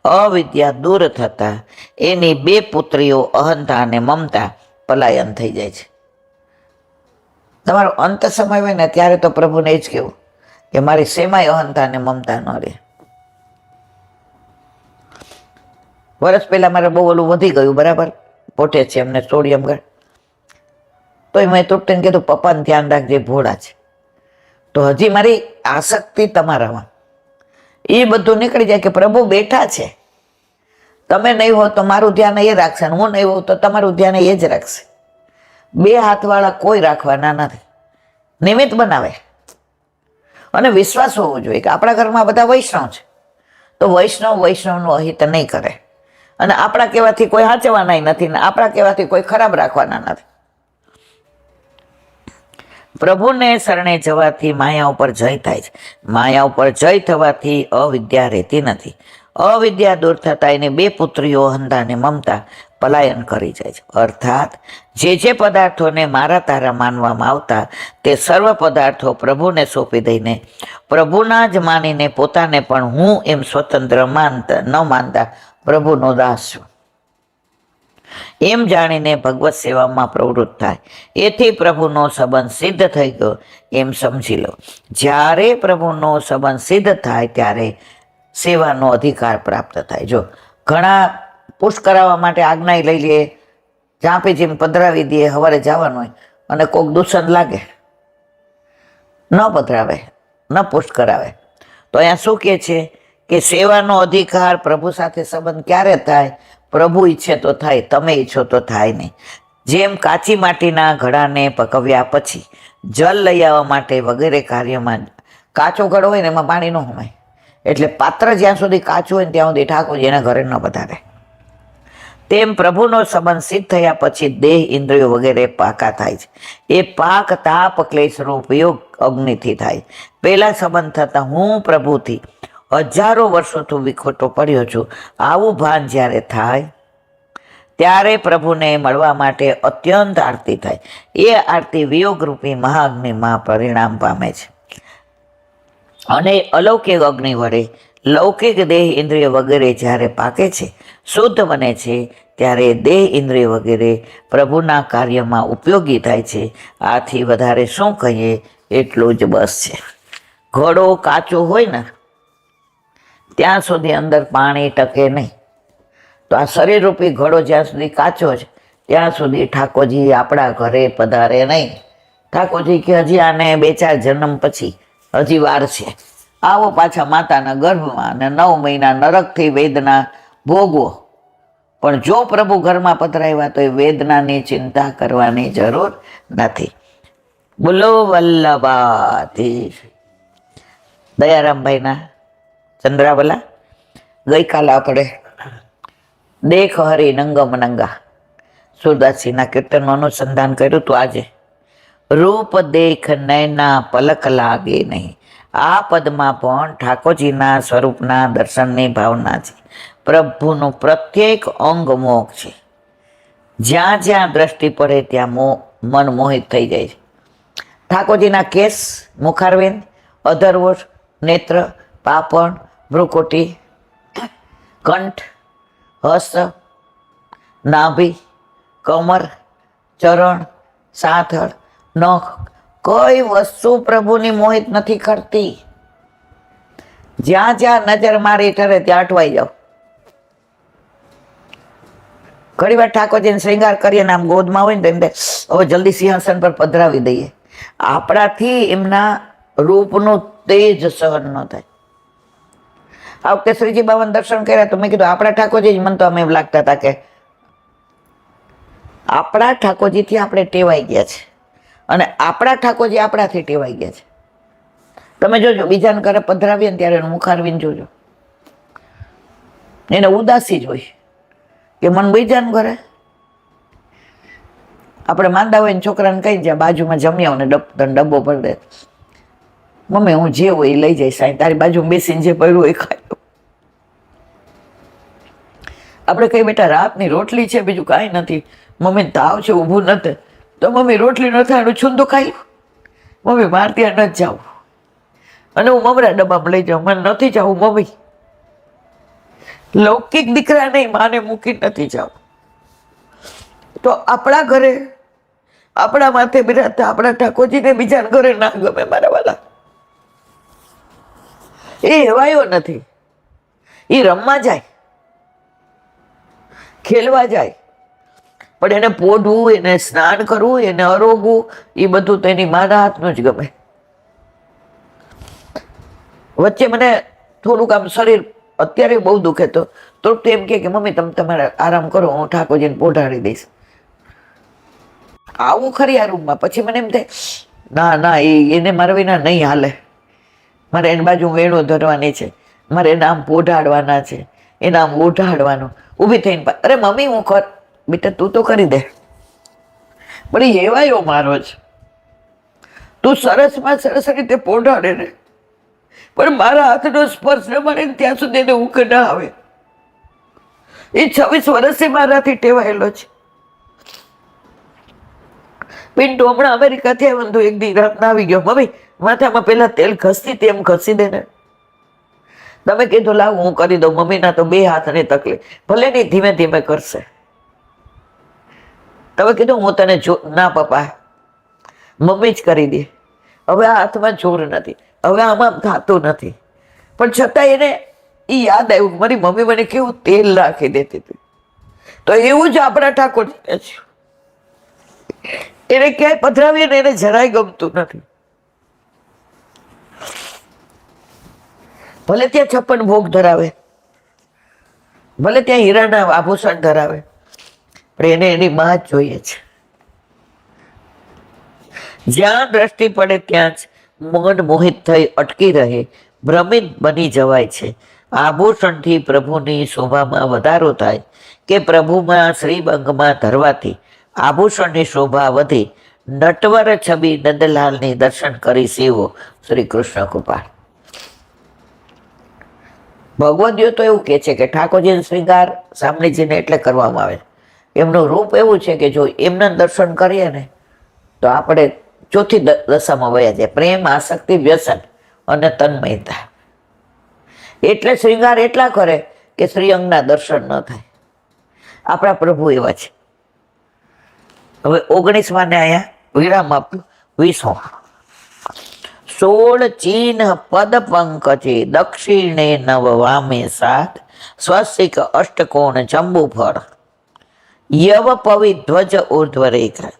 અવિદ્યા દૂર થતા એની 2 પુત્રીઓ અહંતા અને મમતા પલાયન થઈ જાય છે. તમારો અંત સમય હોય ને ત્યારે તો પ્રભુને જ કહેવું કે મારી શેમાય અહંતા ને મમતા ન રહે. વર્ષ પહેલા મારે બહુ ઓલું વધી ગયું, બરાબર, પોટેશિયમ ને સોડિયમ ગણ, તોય મેં તૂટીને કીધું પપ્પાને ધ્યાન રાખજે, ભોળા છે. તો હજી મારી આસક્તિ તમારામાં, એ બધું નીકળી જાય કે પ્રભુ બેઠા છે, તમે નહીં હો તો મારું ધ્યાન એ રાખશે, હું નહીં હોઉં તો તમારું ધ્યાન એ જ રાખશે. બે હાથવાળા કોઈ રાખવાના નથી, નિમિત્ત બનાવે. અને વિશ્વાસ હોવો જોઈએ કે આપણા ઘરમાં બધા વૈષ્ણવ છે, તો વૈષ્ણવનું અહિત નહીં કરે. અને આપણા કહેવાથી કોઈ સાચવાના નથી ને આપણા કહેવાથી કોઈ ખરાબ રાખવાના નથી. પ્રભુને શરણે જવાથી માયા ઉપર જય થાય છે. માયા ઉપર જય થવાથી અવિદ્યા રહેતી નથી. અવિદ્યા દૂર થતા એની બે પુત્રીઓ અહંતા અને મમતા પલાયન કરી જાય છે. અર્થાત જે પદાર્થોને મારા તારા માનવામાં આવતા તે સર્વ પદાર્થો પ્રભુને સોંપી દઈને પ્રભુના જ માનીને પોતાને પણ હું એમ સ્વતંત્ર ન માનતા પ્રભુનો દાસ છું એમ જાણીને ભગવત સેવામાં પ્રવૃત્ત થાય. એથી પ્રભુનો સંબંધ સિદ્ધ થઈ ગયો એમ સમજી લો. જ્યારે પ્રભુનો સંબંધ સિદ્ધ થાય ત્યારે સેવાનો અધિકાર પ્રાપ્ત થાય. જો ઘણા પુશ કરાવવા માટે આજ્ઞા લઈ લઈએ, ચાંપીજીને પધરાવી દઈએ, સવારે જવાનું હોય અને કોઈક દૂષણ લાગે, ન પધરાવે, ન પુશ કરાવે. તો અહીંયા શું કહે છે કે સેવાનો અધિકાર પ્રભુ સાથે સંબંધ ક્યારે થાય? પ્રભુ ઈચ્છે તો થાય, તમે ઈચ્છો તો થાય નહીં. જેમ કાચી માટીના ઘડાને પકવ્યા પછી જલ લઈ આવવા માટે વગેરે કાર્યમાં કાચો ઘડો હોય ને એમાં પાણી ન હોમાય, એટલે પાત્ર જ્યાં સુધી કાચું હોય ને ત્યાં સુધી ઠાકોરજી એના ઘરે ન પધારે. તેમ પ્રભુનો સંબંધ સિદ્ધ થયા પછી દેહ ઇન્દ્રિયો વગેરે પાકા થાય છે. એ પાક તાપ ક્લેશનો ઉપયોગ અગ્નિથી થાય. પહેલા સંબંધ થતા હું પ્રભુથી હજારો વર્ષોથી વિખોટો પડ્યો છું, આવું ભાન જ્યારે થાય ત્યારે પ્રભુને મળવા માટે અત્યંત આરતી થાય. એ આરતી વિયોગરૂપી મહાઅગ્નિમાં પરિણામ પામે છે. અને અલૌકિક અગ્નિ વડે લૌકિક દેહ ઇન્દ્રિય વગેરે જ્યારે પાકે છે, શુદ્ધ બને છે, ત્યારે દેહ ઇન્દ્રિય વગેરે પ્રભુના કાર્યમાં ઉપયોગી થાય છે. આથી વધારે શું કહીએ એટલું જ બસ છે. ઘડો કાચો હોય ને ત્યાં સુધી અંદર પાણી ટકે નહીં. તો આ શરીરરૂપી ઘડો જ્યાં સુધી કાચો છે ત્યાં સુધી ઠાકોરજી આપણા ઘરે પધારે નહીં. ઠાકોરજી કે હજી આને 2-4 જન્મ પછી હજી વાર છે, આવો પાછા માતાના ગર્ભમાં અને 9 મહિના નરકથી વેદના ભોગવો. પણ જો પ્રભુ ઘરમાં પધરાવ્યા તો એ વેદનાની ચિંતા કરવાની જરૂર નથી. બોલો વલ્લભાધીશ. દયારામભાઈના ચંદ્રાવલા ગઈકાલે આપણે દેખ હરી નંગમ નંગા સુરદાસજીના કીર્તનનું અનુસંધાન કર્યું હતું. આજે રૂપ દેખ નૈના પલક લાગે નહીં. આ પદમાં પણ ઠાકોરજીના સ્વરૂપના દર્શનની ભાવના છે. પ્રભુનું પ્રત્યેક અંગ મોહ છે. જ્યાં જ્યાં દ્રષ્ટિ પડે ત્યાં મન મોહિત થઈ જાય છે. ઠાકોરજીના કેસ, મુખારવિંદ, અધરવોટ, નેત્ર, પાપણ, ભ્રુકુટી, કંઠ, હસ્ત, નાભી, કમર, ચરણ, સાથળ, નખ, કોઈ વસ્તુ પ્રભુની મોહિત નથી કરતી. જ્યાં જ્યાં નજર મારી ઠરે ત્યાં અટવાઈ જાઓ. ઘણી વાર ઠાકોરજીને શ્રૃંગાર કરીએ ને આમ ગોદમાં હોય ને તેમ હવે જલ્દી સિંહાસન પર પધરાવી દઈએ. આપણાથી એમના રૂપનું તેજ સહન ન થાય. આ વખતે શ્રીજી બાબાના દર્શન કર્યા તો મેં કીધું આપણા ઠાકોરજી, મને તો અમે એમ લાગતા હતા કે આપણા ઠાકોરજીથી આપણે ટેવાઈ ગયા છે અને આપણા ઠાકોરજી આપણાથી ટેવાઈ ગયા છે. તમે જોજો બીજાને ઘરે પધરાવીએ ને ત્યારે એનું મુખારવીને જોજો, એને ઉદાસી જ હોય કે મન બીજાને ઘરે. આપણે માંદા હોય ને છોકરાને કહી જાય બાજુમાં જમ્યા ને ડબ્બો ભરી દે, મમ્મી હું જે હોય એ લઈ જઈશ, તારી બાજુ બેસીને જે પડ્યું એ ખાઈ. આપણે કઈ બેટા રાતની રોટલી છે બીજું કાંઈ નથી, મમ્મી તાવ છે ઊભું નથી, તો મમ્મી રોટલી નથી આનું છૂંદું ખાઈ, મમ્મી મારે ત્યાં નથી જાવું અને હું મમરા ડબ્બામાં લઈ જાઉં, મને નથી જવું મમ્મી. લૌકિક દીકરા નહીં, માને મૂકી નથી જાવ. તો આપણા ઘરે આપણા માથે બિરાજતા આપણા ઠાકોરજીને બીજા ઘરે ના ગમે મારા વાલા. એ હેવાયો નથી. એ રમવા જાય, ખેલવા જાય, પણ એને પોઢવું, એને સ્નાન કરવું, એને અરોગવું, એ બધું તો એની માના હાથનું જ ગમે. વચ્ચે મને થોડુંક આમ શરીર અત્યારે બહુ દુખે તો એમ કે મમ્મી તમે તમારે આરામ કરો, હું ઠાકોરજીને પોઢાડી દઈશ. આવું ખરી આ રૂમમાં. પછી મને એમ થાય ના ના, એને મારા વિના નહીં હાલે. મારે એની બાજુ વેણો ધરવાની છે, મારે એના આમ પોઢાડવાના છે, એના આમ ઓઢાડવાનું. ઊભી થઈને અરે મમ્મી હું કર, બેટા તું તો કરી દે. પણ એ એવાયો મારો જ, તું સરસમાં સરસ રીતે પોઢાડે ને, પણ મારા હાથનો સ્પર્શ ન મળે ને ત્યાં સુધી એને ઊંઘ ના આવે. એ 26 વર્ષે મારાથી ટેવાયેલો છે. પિન્ટુ હમણાં અમેરિકાથી આવ્યો તો એક દી રાત આવી ગયો, મમ્મી માથામાં પેલા તેલ ઘસતી તેમ ઘસી દે ને. તમે કીધું લાવ હું કરી દઉં, મમ્મીના તો 2 હાથની તકલીફ, ભલે નહીં ધીમે ધીમે કરશે. તમે કીધું હું તને ના પપ્પા, મમ્મી જ કરી દે. હવે આ હાથમાં જોર નથી, હવે આમાં થતું નથી, પણ છતાં એને એ યાદ આવ્યું મારી મમ્મી મને કેવું તેલ રાખી દેતી હતી. તો એવું જ આપણા ઠાકોરજીને છે. એને ક્યાંય પધરાવીએ ને એને જરાય ગમતું નથી. ભલે ત્યાં 56 ભોગ ધરાવે, ભલે ત્યાં હીરાના આભૂષણ ધરાવે, પણ એને એની માં જ જોઈએ છે. જ્યાં દ્રષ્ટિ પડે ત્યાં જ મન મોહિત થઈ અટકી રહે, ભ્રમિત બની જવાય છે. આભૂષણથી પ્રભુની શોભામાં વધારો થાય કે પ્રભુમાં શ્રીબંગમાં ધરવાથી આભૂષણની શોભા વધી નટવર છબી નંદલાલની દર્શન કરી સેવો શ્રી કૃષ્ણ કૃપા. ભગવદીઓ તો એવું કે છે કે ઠાકોરજીનો શ્રીંગાર સામણીજીને એટલે કરવામાં આવે. એમનું રૂપ એવું છે કે જો એમના દર્શન કરીએ ને તો આપણે ચોથી દશામાં વયા જાય, પ્રેમ, આસક્તિ, વ્યસન અને તન્મયતા. એટલે શ્રીંગાર એટલા કરે કે શ્રીઅંગના દર્શન ન થાય. આપણા પ્રભુ એવા છે. હવે 19માં ને અહીંયા વિરામ આપ્યું. 20મો 16 ચીન પદ પંકજે દક્ષિણે નવ વામે 7 સ્વસ્તિક અષ્ટકોણ જંબુ ફળ યવ પવિ ધ્વજ ઉર્ધ્વ રેખા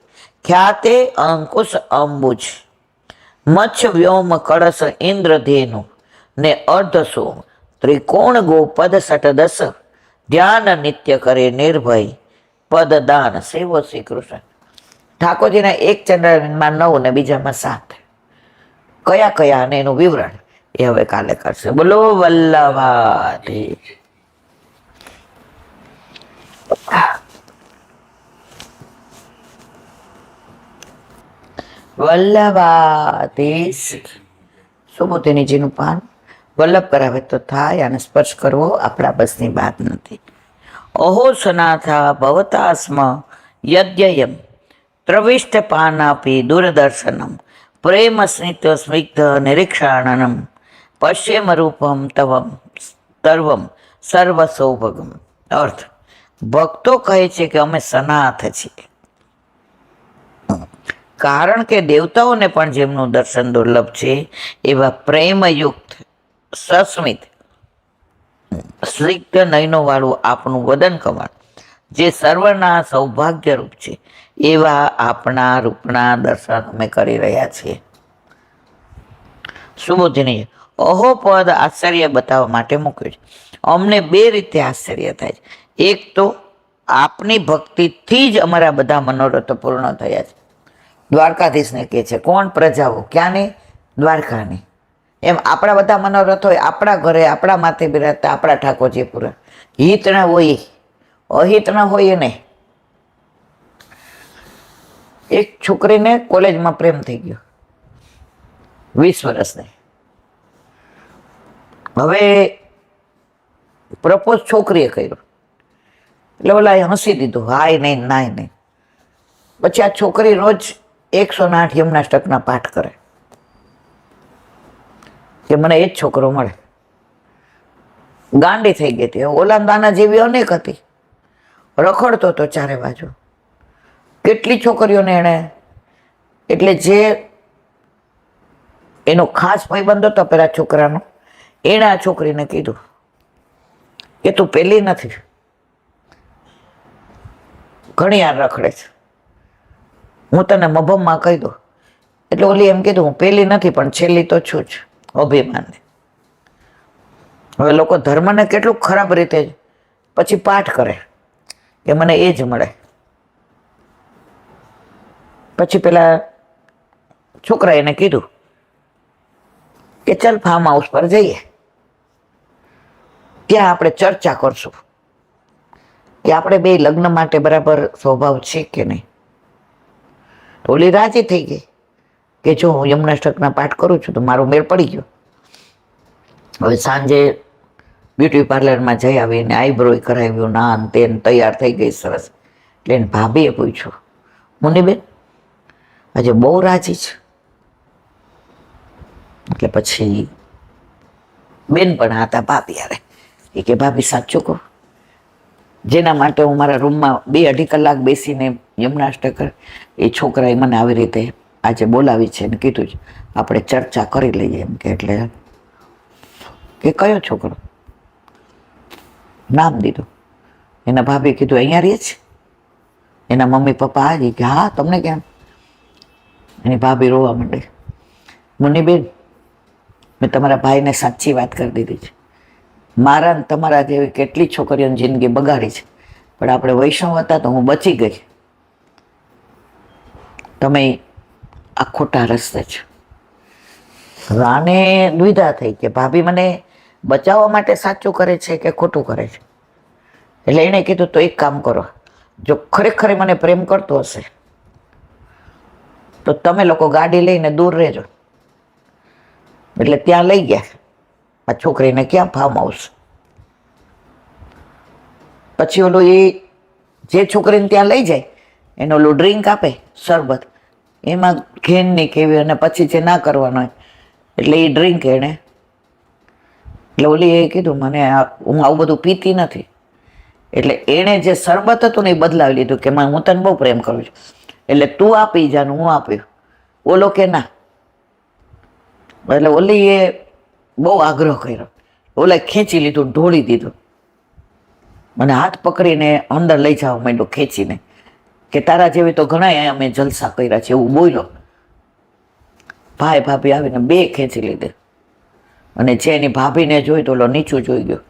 ખ્યાતે અંકુશ અંબુજ મચ્છ વ્યોમ કળશ ઇન્દ્રધેનુ ને અર્ધસો ત્રિકોણ ગો પદ 10 ધ્યાન નિત્ય કરે નિર્ભય પદ દાન સેવો શ્રી કૃષ્ણ. ઠાકોરજીના એક ચંદ્રમાં 9 ને બીજામાં 7. કયા કયા અને એનું વિવરણ એ હવે કાલે કરશે. બોલો વલ્લભાધીશ. વલ્લભાધીશ. સુબોધિનીજીનું પાન વલ્લભ કરાવે તો થાય, અને સ્પર્શ કરવો આપણા બસની વાત નથી. અહો સનાથા ભવતાસ્મ યદ્યયમ પ્રવિષ્ટ પાનાપી દૂરદર્શનમ પ્રેમ સ્નિત સ્નિગ્ધ નિરીક્ષાણનમ પશ્યમ રૂપમ તવમ સર્વમ સર્વ સૌભગમ. અર્થ, ભક્તો કહે છે કે અમે સનાથ છીએ, કારણ કે દેવતાઓને પણ જેમનું દર્શન દુર્લભ છે એવા પ્રેમયુક્ત સસ્મિત સ્નિગ્ધ નયનો વાળું આપણું વદન કમળ જે સર્વના સૌભાગ્ય રૂપ છે, એવા આપણા રૂપના દર્શન અમે કરી રહ્યા છીએ. સુબોધિની અહો પદ આશ્ચર્ય બતાવવા માટે મૂક્યું છે. અમને 2 રીતે આશ્ચર્ય થાય છે. એક તો આપની ભક્તિથી જ અમારા બધા મનોરથો પૂર્ણ થયા છે. દ્વારકાધીશને કહે છે કોણ? પ્રજાઓ. ક્યાંની? દ્વારકાની. એમ આપણા બધા મનોરથો આપણા ઘરે આપણા માથે બિરાજતા આપણા ઠાકોરજી પૂરા. હિત ના હોય, અહિત ના હોય ને. એક છોકરીને કોલેજમાં પ્રેમ થઈ ગયો, 20 વર્ષની. હવે પ્રપોઝ છોકરીએ કર્યો એટલે ઓલા હસી દીધું, હાય નહીં નાય નહીં. પછી આ છોકરી રોજ 108 યમનાષ્ટકના પાઠ કરે કે મને એ જ છોકરો મળે. ગાંડી થઈ ગઈ હતી. ઓલા દાના જેવી અનેક હતી, રખડતો હતો ચારે બાજુ. કેટલી છોકરીઓને એણે એટલે જે એનો ખાસ ભાઈબંધ હતો પેલા છોકરાનો, એણે આ છોકરીને કીધું કે તું પેલી નથી, ઘણી વાર રખડે છે, હું તને મભમમાં કહી દઉં. એટલે ઓલી એમ કીધું હું પેલી નથી પણ છેલ્લી તો છું જ, અભિમાનને. હવે લોકો ધર્મને કેટલું ખરાબ રીતે પછી પાઠ કરે કે મને એ જ મળે. પછી પેલા છોકરા એને કીધું કે ચાલ ફાર્મ હાઉસ પર જઈએ, ત્યાં આપણે ચર્ચા કરશું કે આપણે બે લગ્ન માટે બરાબર સ્વભાવ છે કે નહીં. ઓલી રાજી થઈ ગઈ કે જો હું યમનાષ્ટકના પાઠ કરું છું તો મારો મેળ પડી ગયો. હવે સાંજે બ્યુટી પાર્લરમાં જઈ આવીને આઈબ્રો કરાવ્યું, નાન તેન તૈયાર થઈ ગઈ સરસ. એટલે એને ભાભીએ પૂછ્યું, મુનિબેન આજે બહુ રાજી છે. એટલે પછી બેન પણ હતા ભાભી યારે, એ કે ભાભી સાચું કહું, જેના માટે હું મારા રૂમમાં 2-2.5 કલાક બેસીને યમનાષ્ટક, એ છોકરાએ મને આવી રીતે આજે બોલાવી છે ને કીધું છે આપણે ચર્ચા કરી લઈએ એમ કે. એટલે કે કયો છોકરો? નામ દીધું. એના ભાભી કીધું અહીંયા રહે છે? એના મમ્મી પપ્પા હાજી કે હા, તમને કેમ? એની ભાભી રોવા માંડે, મુનિબેન મેં તમારા ભાઈને સાચી વાત કરી દીધી છે, મારા ને તમારા જેવી કેટલી છોકરીઓની જિંદગી બગાડી છે, પણ આપણે વૈષ્ણવ હતા તો હું બચી ગઈ, તમે આ ખોટા રસ્તે છો. રાને દ્વિધા થઈ કે ભાભી મને બચાવવા માટે સાચું કરે છે કે ખોટું કરે છે. એટલે એણે કીધું તો એક કામ કરો, જો ખરેખર મને પ્રેમ કરતો હશે તો તમે લોકો ગાડી લઈને દૂર રહેજો. એટલે ત્યાં લઈ ગયા આ છોકરીને, ક્યાં ફાર્મ હાઉસ. પછી ઓલું એ જે છોકરીને ત્યાં લઈ જાય એને ઓલું ડ્રિંક આપે, શરબત, એમાં ઘેન નહીં કેવી, અને પછી જે ના કરવાનો હોય એટલે એ ડ્રિંક એને. એટલે ઓલી એ કીધું મને હું આવું બધું પીતી નથી. એટલે એણે જે શરબત હતું ને એ બદલાવી લીધું કે હું તને બહુ પ્રેમ કરું છું એટલે તું આપી જા, હું આપ્યું. ઓલો કે ના. એટલે ઓલી એ બહુ આગ્રહ કર્યો, ઓલા ખેંચી લીધું, ઢોળી દીધું, મને હાથ પકડીને અંદર લઈ જવા માંડ્યો ખેંચીને કે તારા જેવી તો ઘણા અમે જલસા કર્યા છે એવું બોલ્યો. ભાઈ ભાભી આવીને બે ખેંચી લીધે, અને જે એની ભાભીને જોઈ તો ઓલો નીચું જોઈ ગયો,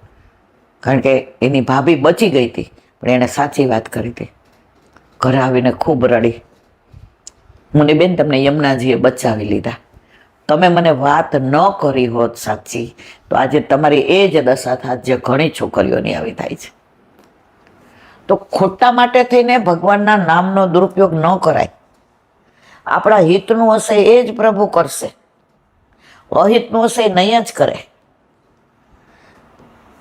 કારણ કે એની ભાભી બચી ગઈ હતી પણ એણે સાચી વાત કરી હતી. ઘરે આવીને ખૂબ રડી, મુનિબેન તમને યમુનાજીએ બચાવી લીધા, તમે મને વાત ન કરી હોત સાચી તો આજે તમારી એ જ દશા થાત જે ઘણી છોકરીઓની આવી થાય છે. તો ખોટા માટે થઈને ભગવાનના નામનો દુરુપયોગ ન કરાય. આપણા હિતનું હશે એ જ પ્રભુ કરશે, અહિતનું હશે નહીં જ કરે.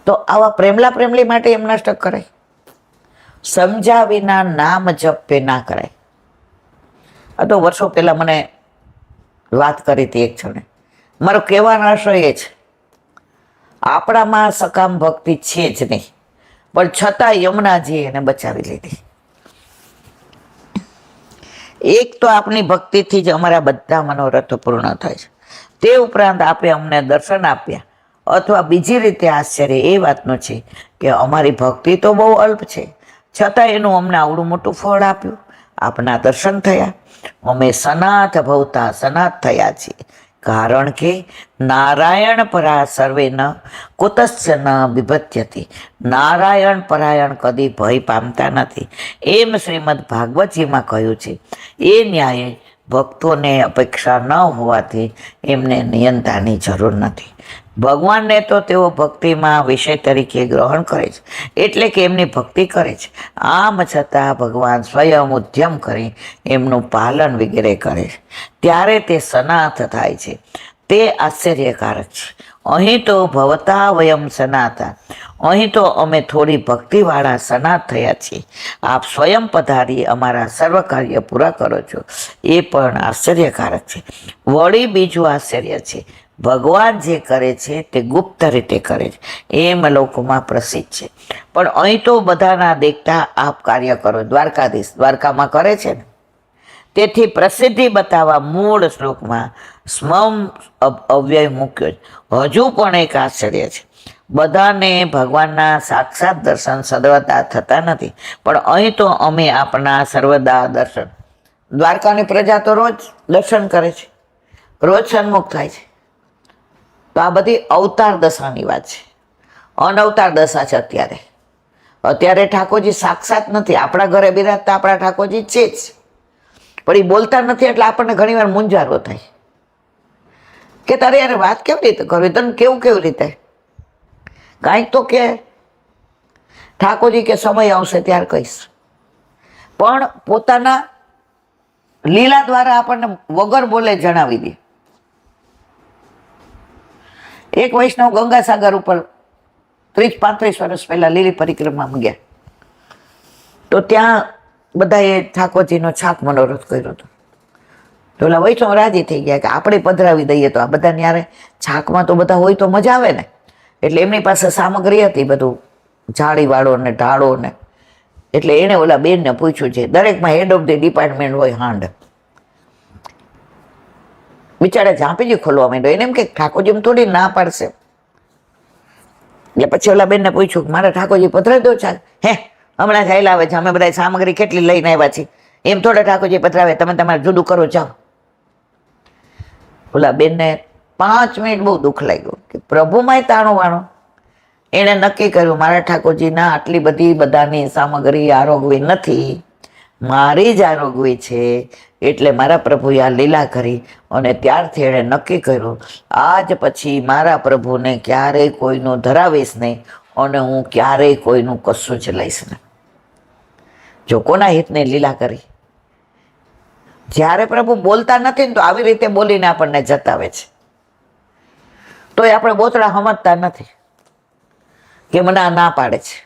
તો આવા પ્રેમલા પ્રેમલી માટે યમનાષ્ટક કરાય, સમજ્યા વિના નામ જપે ના કરાય. આ તો વર્ષો પહેલા મને વાત કરી હતી એક જણે. મારો કહેવાનો આશય એ છે, આપણામાં સકામ ભક્તિ છે જ નહીં, પણ છતાં યમુનાજી એને બચાવી લીધી. એક તો આપની ભક્તિથી જ અમારા બધા મનોરથો પૂર્ણ થાય છે, તે ઉપરાંત આપે અમને દર્શન આપ્યા, અથવા બીજી રીતે આશ્ચર્ય એ વાતનું છે કે અમારી ભક્તિ તો બહુ અલ્પ છે, છતાં એનું અમને આવડું મોટું ફળ આપ્યું. આપના દર્શન થયા, અમે સનાથ ભવતા સનાથ થયા છીએ, કારણ કે નારાયણ પરા સર્વે ન કુતસ્ય ન બિભત્યતિ. નારાયણ પરાયણ કદી ભય પામતા નથી, એમ શ્રીમદ ભાગવતજીમાં કહ્યું છે. એ ન્યાયે ભક્તોને અપેક્ષા ન હોવાથી એમને નિયંતાની જરૂર નથી. ભગવાનને તો તેઓ ભક્તિમાં વિષય તરીકે ગ્રહણ કરે છે, એટલે કે એમની ભક્તિ કરે છે. આમ છતાં ભગવાન સ્વયં ઉદ્યમ કરી એમનું પાલન વગેરે કરે છે, ત્યારે તે સનાથ થાય છે. તે આશ્ચર્યકારક છે. અહીં તો ભવતા વયમ સનાતા, અહીં તો અમે થોડી ભક્તિવાળા સનાથ થયા છીએ. આપ સ્વયં પધારી અમારા સર્વ કાર્ય પૂરા કરો છો, એ પણ આશ્ચર્યકારક છે. વળી બીજું આશ્ચર્ય છે, ભગવાન જે કરે છે તે ગુપ્ત રીતે કરે છે, એમ લોકોમાં પ્રસિદ્ધ છે. પણ અહીં તો બધાના દેખતા આપ કાર્ય કરો. દ્વારકાધીશ દ્વારકામાં કરે છે ને, તેથી પ્રસિદ્ધિ બતાવવા મૂળ શ્લોકમાં સ્મમ અવ્યય મૂક્યો છે. હજુ પણ એક આશ્ચર્ય છે, બધાને ભગવાનના સાક્ષાત દર્શન સર્વદા થતા નથી, પણ અહીં તો અમે આપણા સર્વદા દર્શન, દ્વારકાની પ્રજા તો રોજ દર્શન કરે છે, રોજ સન્મુખ થાય છે. તો આ બધી અવતાર દશાની વાત છે, અનવતાર દશા છે. અત્યારે ઠાકોરજી સાક્ષાત નથી, આપણા ઘરે બિરાજતા આપણા ઠાકોરજી છે જ, પણ એ બોલતા નથી, એટલે આપણને ઘણી વાર મૂંઝારો થાય કે તારે યાર વાત કેવી રીતે કરવી, તને કેવી રીતે, કાંઈક તો કે. ઠાકોરજી કે સમય આવશે ત્યારે કહીશ, પણ પોતાના લીલા દ્વારા આપણને વગર બોલે જણાવી દે. એક વૈષ્ણવ ગંગાસાગર ઉપર 30-35 વર્ષ પહેલા લીલી પરિક્રમામાં ગયા, તો ત્યાં બધાએ ઠાકોરજીનો છાક મનોરથ કર્યો હતો. તો ઓલા વૈષ્ણવ રાજી થઈ ગયા કે આપણે પધરાવી દઈએ, તો આ બધા યારે છાકમાં તો બધા હોય તો મજા આવે ને. એટલે એમની પાસે સામગ્રી હતી, બધું જાળીવાળો ને ઢાળો ને. એટલે એણે ઓલા બેનને પૂછ્યું છે, દરેકમાં હેડ ઓફ ધી ડિપાર્ટમેન્ટ હોય હાંડ. બિચારા ઝાંપીજી ખોલવા માંડ્યો, એને એમ કે ઠાકોરજી થોડી ના પાડશે. એટલે પછી ઓલા બેનને પૂછ્યું, મારા ઠાકોરજી પધરાવી દો છાક. હે હમણાં જ આવે છે, અમે બધા સામગ્રી કેટલી લઈને આવ્યા છીએ, એમ થોડા ઠાકોરજી પધરાવે, તમે તમારે જુદું કરો જાઓ. ઓલા બેનને 5 મિનિટ બહુ દુઃખ લાગ્યું કે પ્રભુમાંય તાણું વાણો. એણે નક્કી કર્યું, મારા ઠાકોરજીના આટલી બધી બધાની સામગ્રી આરોગવી નથી, મારી જ આરોગવી છે. એટલે મારા પ્રભુએ આ લીલા કરી, અને ત્યારથી એણે નક્કી કર્યું, આજ પછી મારા પ્રભુને ક્યારેય કોઈનું ધરાવીશ નહીં, અને હું ક્યારેય કોઈનું કશું જ લઈશ નહીં. જો કોના હિતને લીલા કરી. જ્યારે પ્રભુ બોલતા નથી ને, તો આવી રીતે બોલીને આપણને જતાવે છે, તોય આપણે બોતડા સમજતા નથી કે મને આ ના પાડે છે.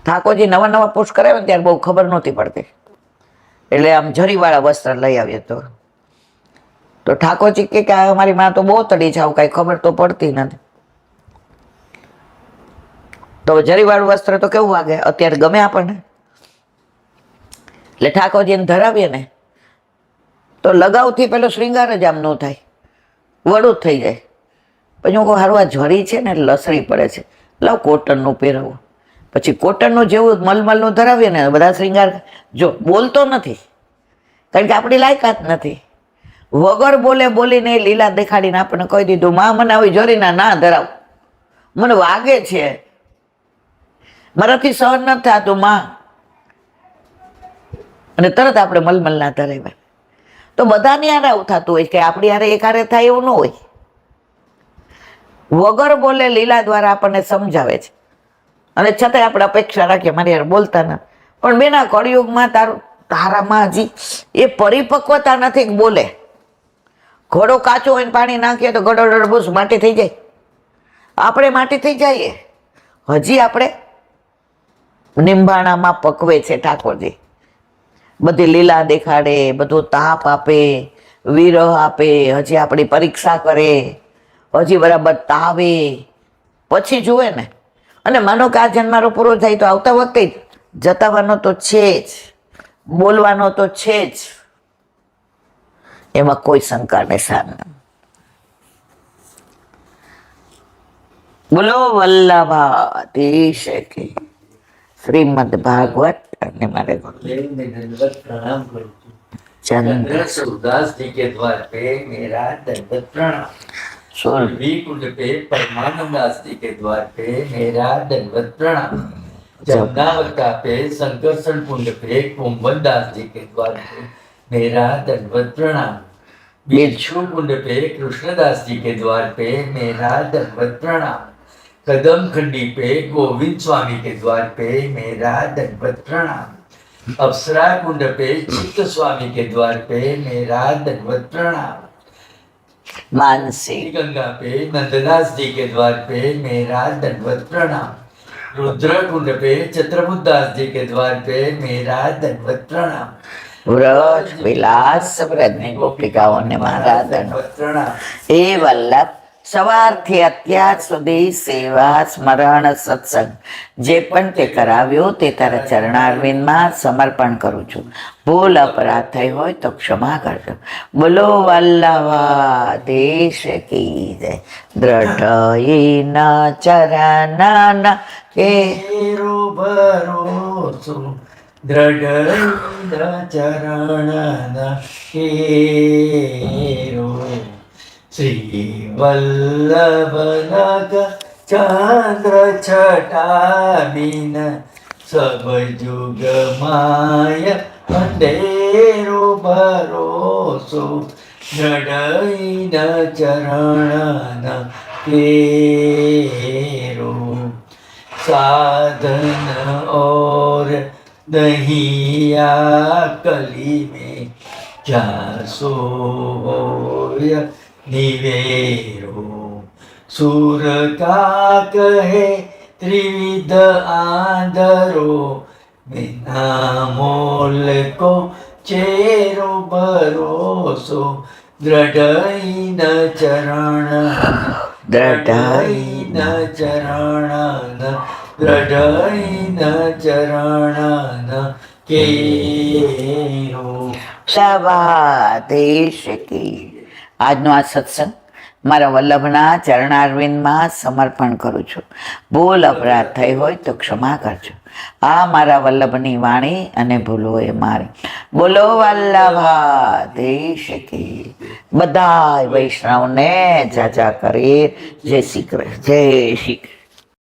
ઠાકોરજી નવા પોસ્ટ કરાવે ને ત્યારે બહુ ખબર નહોતી પડતી, એટલે આમ જરીવાળા વસ્ત્ર લઈ આવીએ તો ઠાકોરજી કે અમારી માં તો બહુ તડી છે, આવું કાંઈ ખબર તો પડતી નથી. તો જરીવાળું વસ્ત્ર તો કેવું વાગે, અત્યારે ગમે આપણને. એટલે ઠાકોરજીને ધરાવીએ ને તો લગાવથી પેલો શ્રીંગાર જ આમ ન થાય, વડું જ થઈ જાય. પછી હું કહું, સારું આ જરી છે ને લસરી પડે છે, લાવ કોટનનું પહેરવું. પછી કોટનનું જેવું મલમલનું ધરાવીએ ને, બધા શ્રીંગાર જો બોલતો નથી, કારણ કે આપણી લાયકાત નથી. વગર બોલે બોલીને લીલા દેખાડીને આપણને કહી દીધું, માં મને આવી જરીના ના ધરાવ, મને વાગે છે, મારાથી સહન નથી થતું માં. અને તરત આપણે મલમલના ધરાવ્યા. તો બધાની હારે આવું થતું હોય કે આપણી હારે એક હારે થાય એવું ન હોય. વગર બોલે લીલા દ્વારા આપણને સમજાવે છે, અને છતાંય આપણે અપેક્ષા રાખીએ મારી યાર બોલતા નથી. પણ બેના કળિયુગમાં તારામાં હજી એ પરિપક્વતા નથી કે બોલે. ઘોડો કાચો હોય ને પાણી નાખીએ તો ગડો ડડબૂસ માટી થઈ જાય, આપણે માટી થઈ જઈએ. હજી આપણે નિંબાણામાં પકવે છે ઠાકોરજી, બધી લીલા દેખાડે, બધો તાપ આપે, વિરહ આપે, હજી આપણી પરીક્ષા કરે, હજી બરાબર તાવે, પછી જુએ ને. અને માનો કે આ જન્મારો પૂરો થાય તો આવતા વખતે જતાવાનો તો છે જ, બોલવાનો તો છે જ, એમાં કોઈ શંકા નિશાન નહીં. બોલો વલ્લભાધીશ કે શ્રીમદ ભાગવત. અને મારે प्रणाम करूं चंद्र सूरदास जी के द्वार पे मेरा दंडवत प्रणाम। सुरभि कुंड पे परमानंद दास जी के द्वार पे मेरा दंडवत प्रणाम। जमुनावता पे संकर्षण कुंड पे कुंभन दास जी के द्वार पे मेरा दंडवत प्रणाम। बिच्छू कुंड पे कृष्णदास जी के द्वार पे मेरा दंडवत प्रणाम। कदम खंडी पे गोविंद स्वामी के द्वार पे मेरा दंडवत प्रणाम। अप्सरा कुंड पे चित्त स्वामी के द्वार पे मेरा दंडवत प्रणाम। मानसी गंगा पे नंददास जी के द्वार पे मेरा दंडवत प्रणाम। रुद्र कुंड पे चित्रबुद्धास जी के द्वार पे मेरा दंडवत प्रणाम। વ્રજ વિલાસ વ્રજની ગોપિકાઓને મારા દંડવત પ્રણામ. એ વલ્લભ સવારથી અત્યાર સુધી સેવા સ્મરણ સત્સંગ જે પણ તે કરાવ્યો તે તારા ચરણારવિંદમાં સમર્પણ કરું છું. ભૂલ અપરાધ થઈ હોય તો ક્ષમા કરજો. બોલો વલ્લભા દેશ કી જય. દ્રઢ ચરણ કે તેરો ભરોસો દ્રઢ ચરણ કેરો શ્રી વલ્લભ ચંદ્ર છટાબીન સબ જુગ માય અંધેરો ભરોસો દ્રઢ ચરણ કેરો साधन और दहिया कली में जासो निवेरो सुर का कहे त्रिविध आंधरो बिना मोल को चेरो भरोसो દ્રઢ ચરણ દ્રઢ ચરણ દ્રઢ ચરણ કેરો. દેશ કી. આજનો આ સત્સંગ મારા વલ્લભના ચરણારવિંદમાં સમર્પણ કરું છું. ભૂલ અપરાધ થઈ હોય તો ક્ષમા કરજો. આ મારા વલ્લભની વાણી અને ભૂલો એ મારી. બોલો વલ્લભા દેશ કી. બધા વૈષ્ણવને જાજા કરી જય શ્રી કૃષ્ણ. જય શ્રી કૃષ્ણ.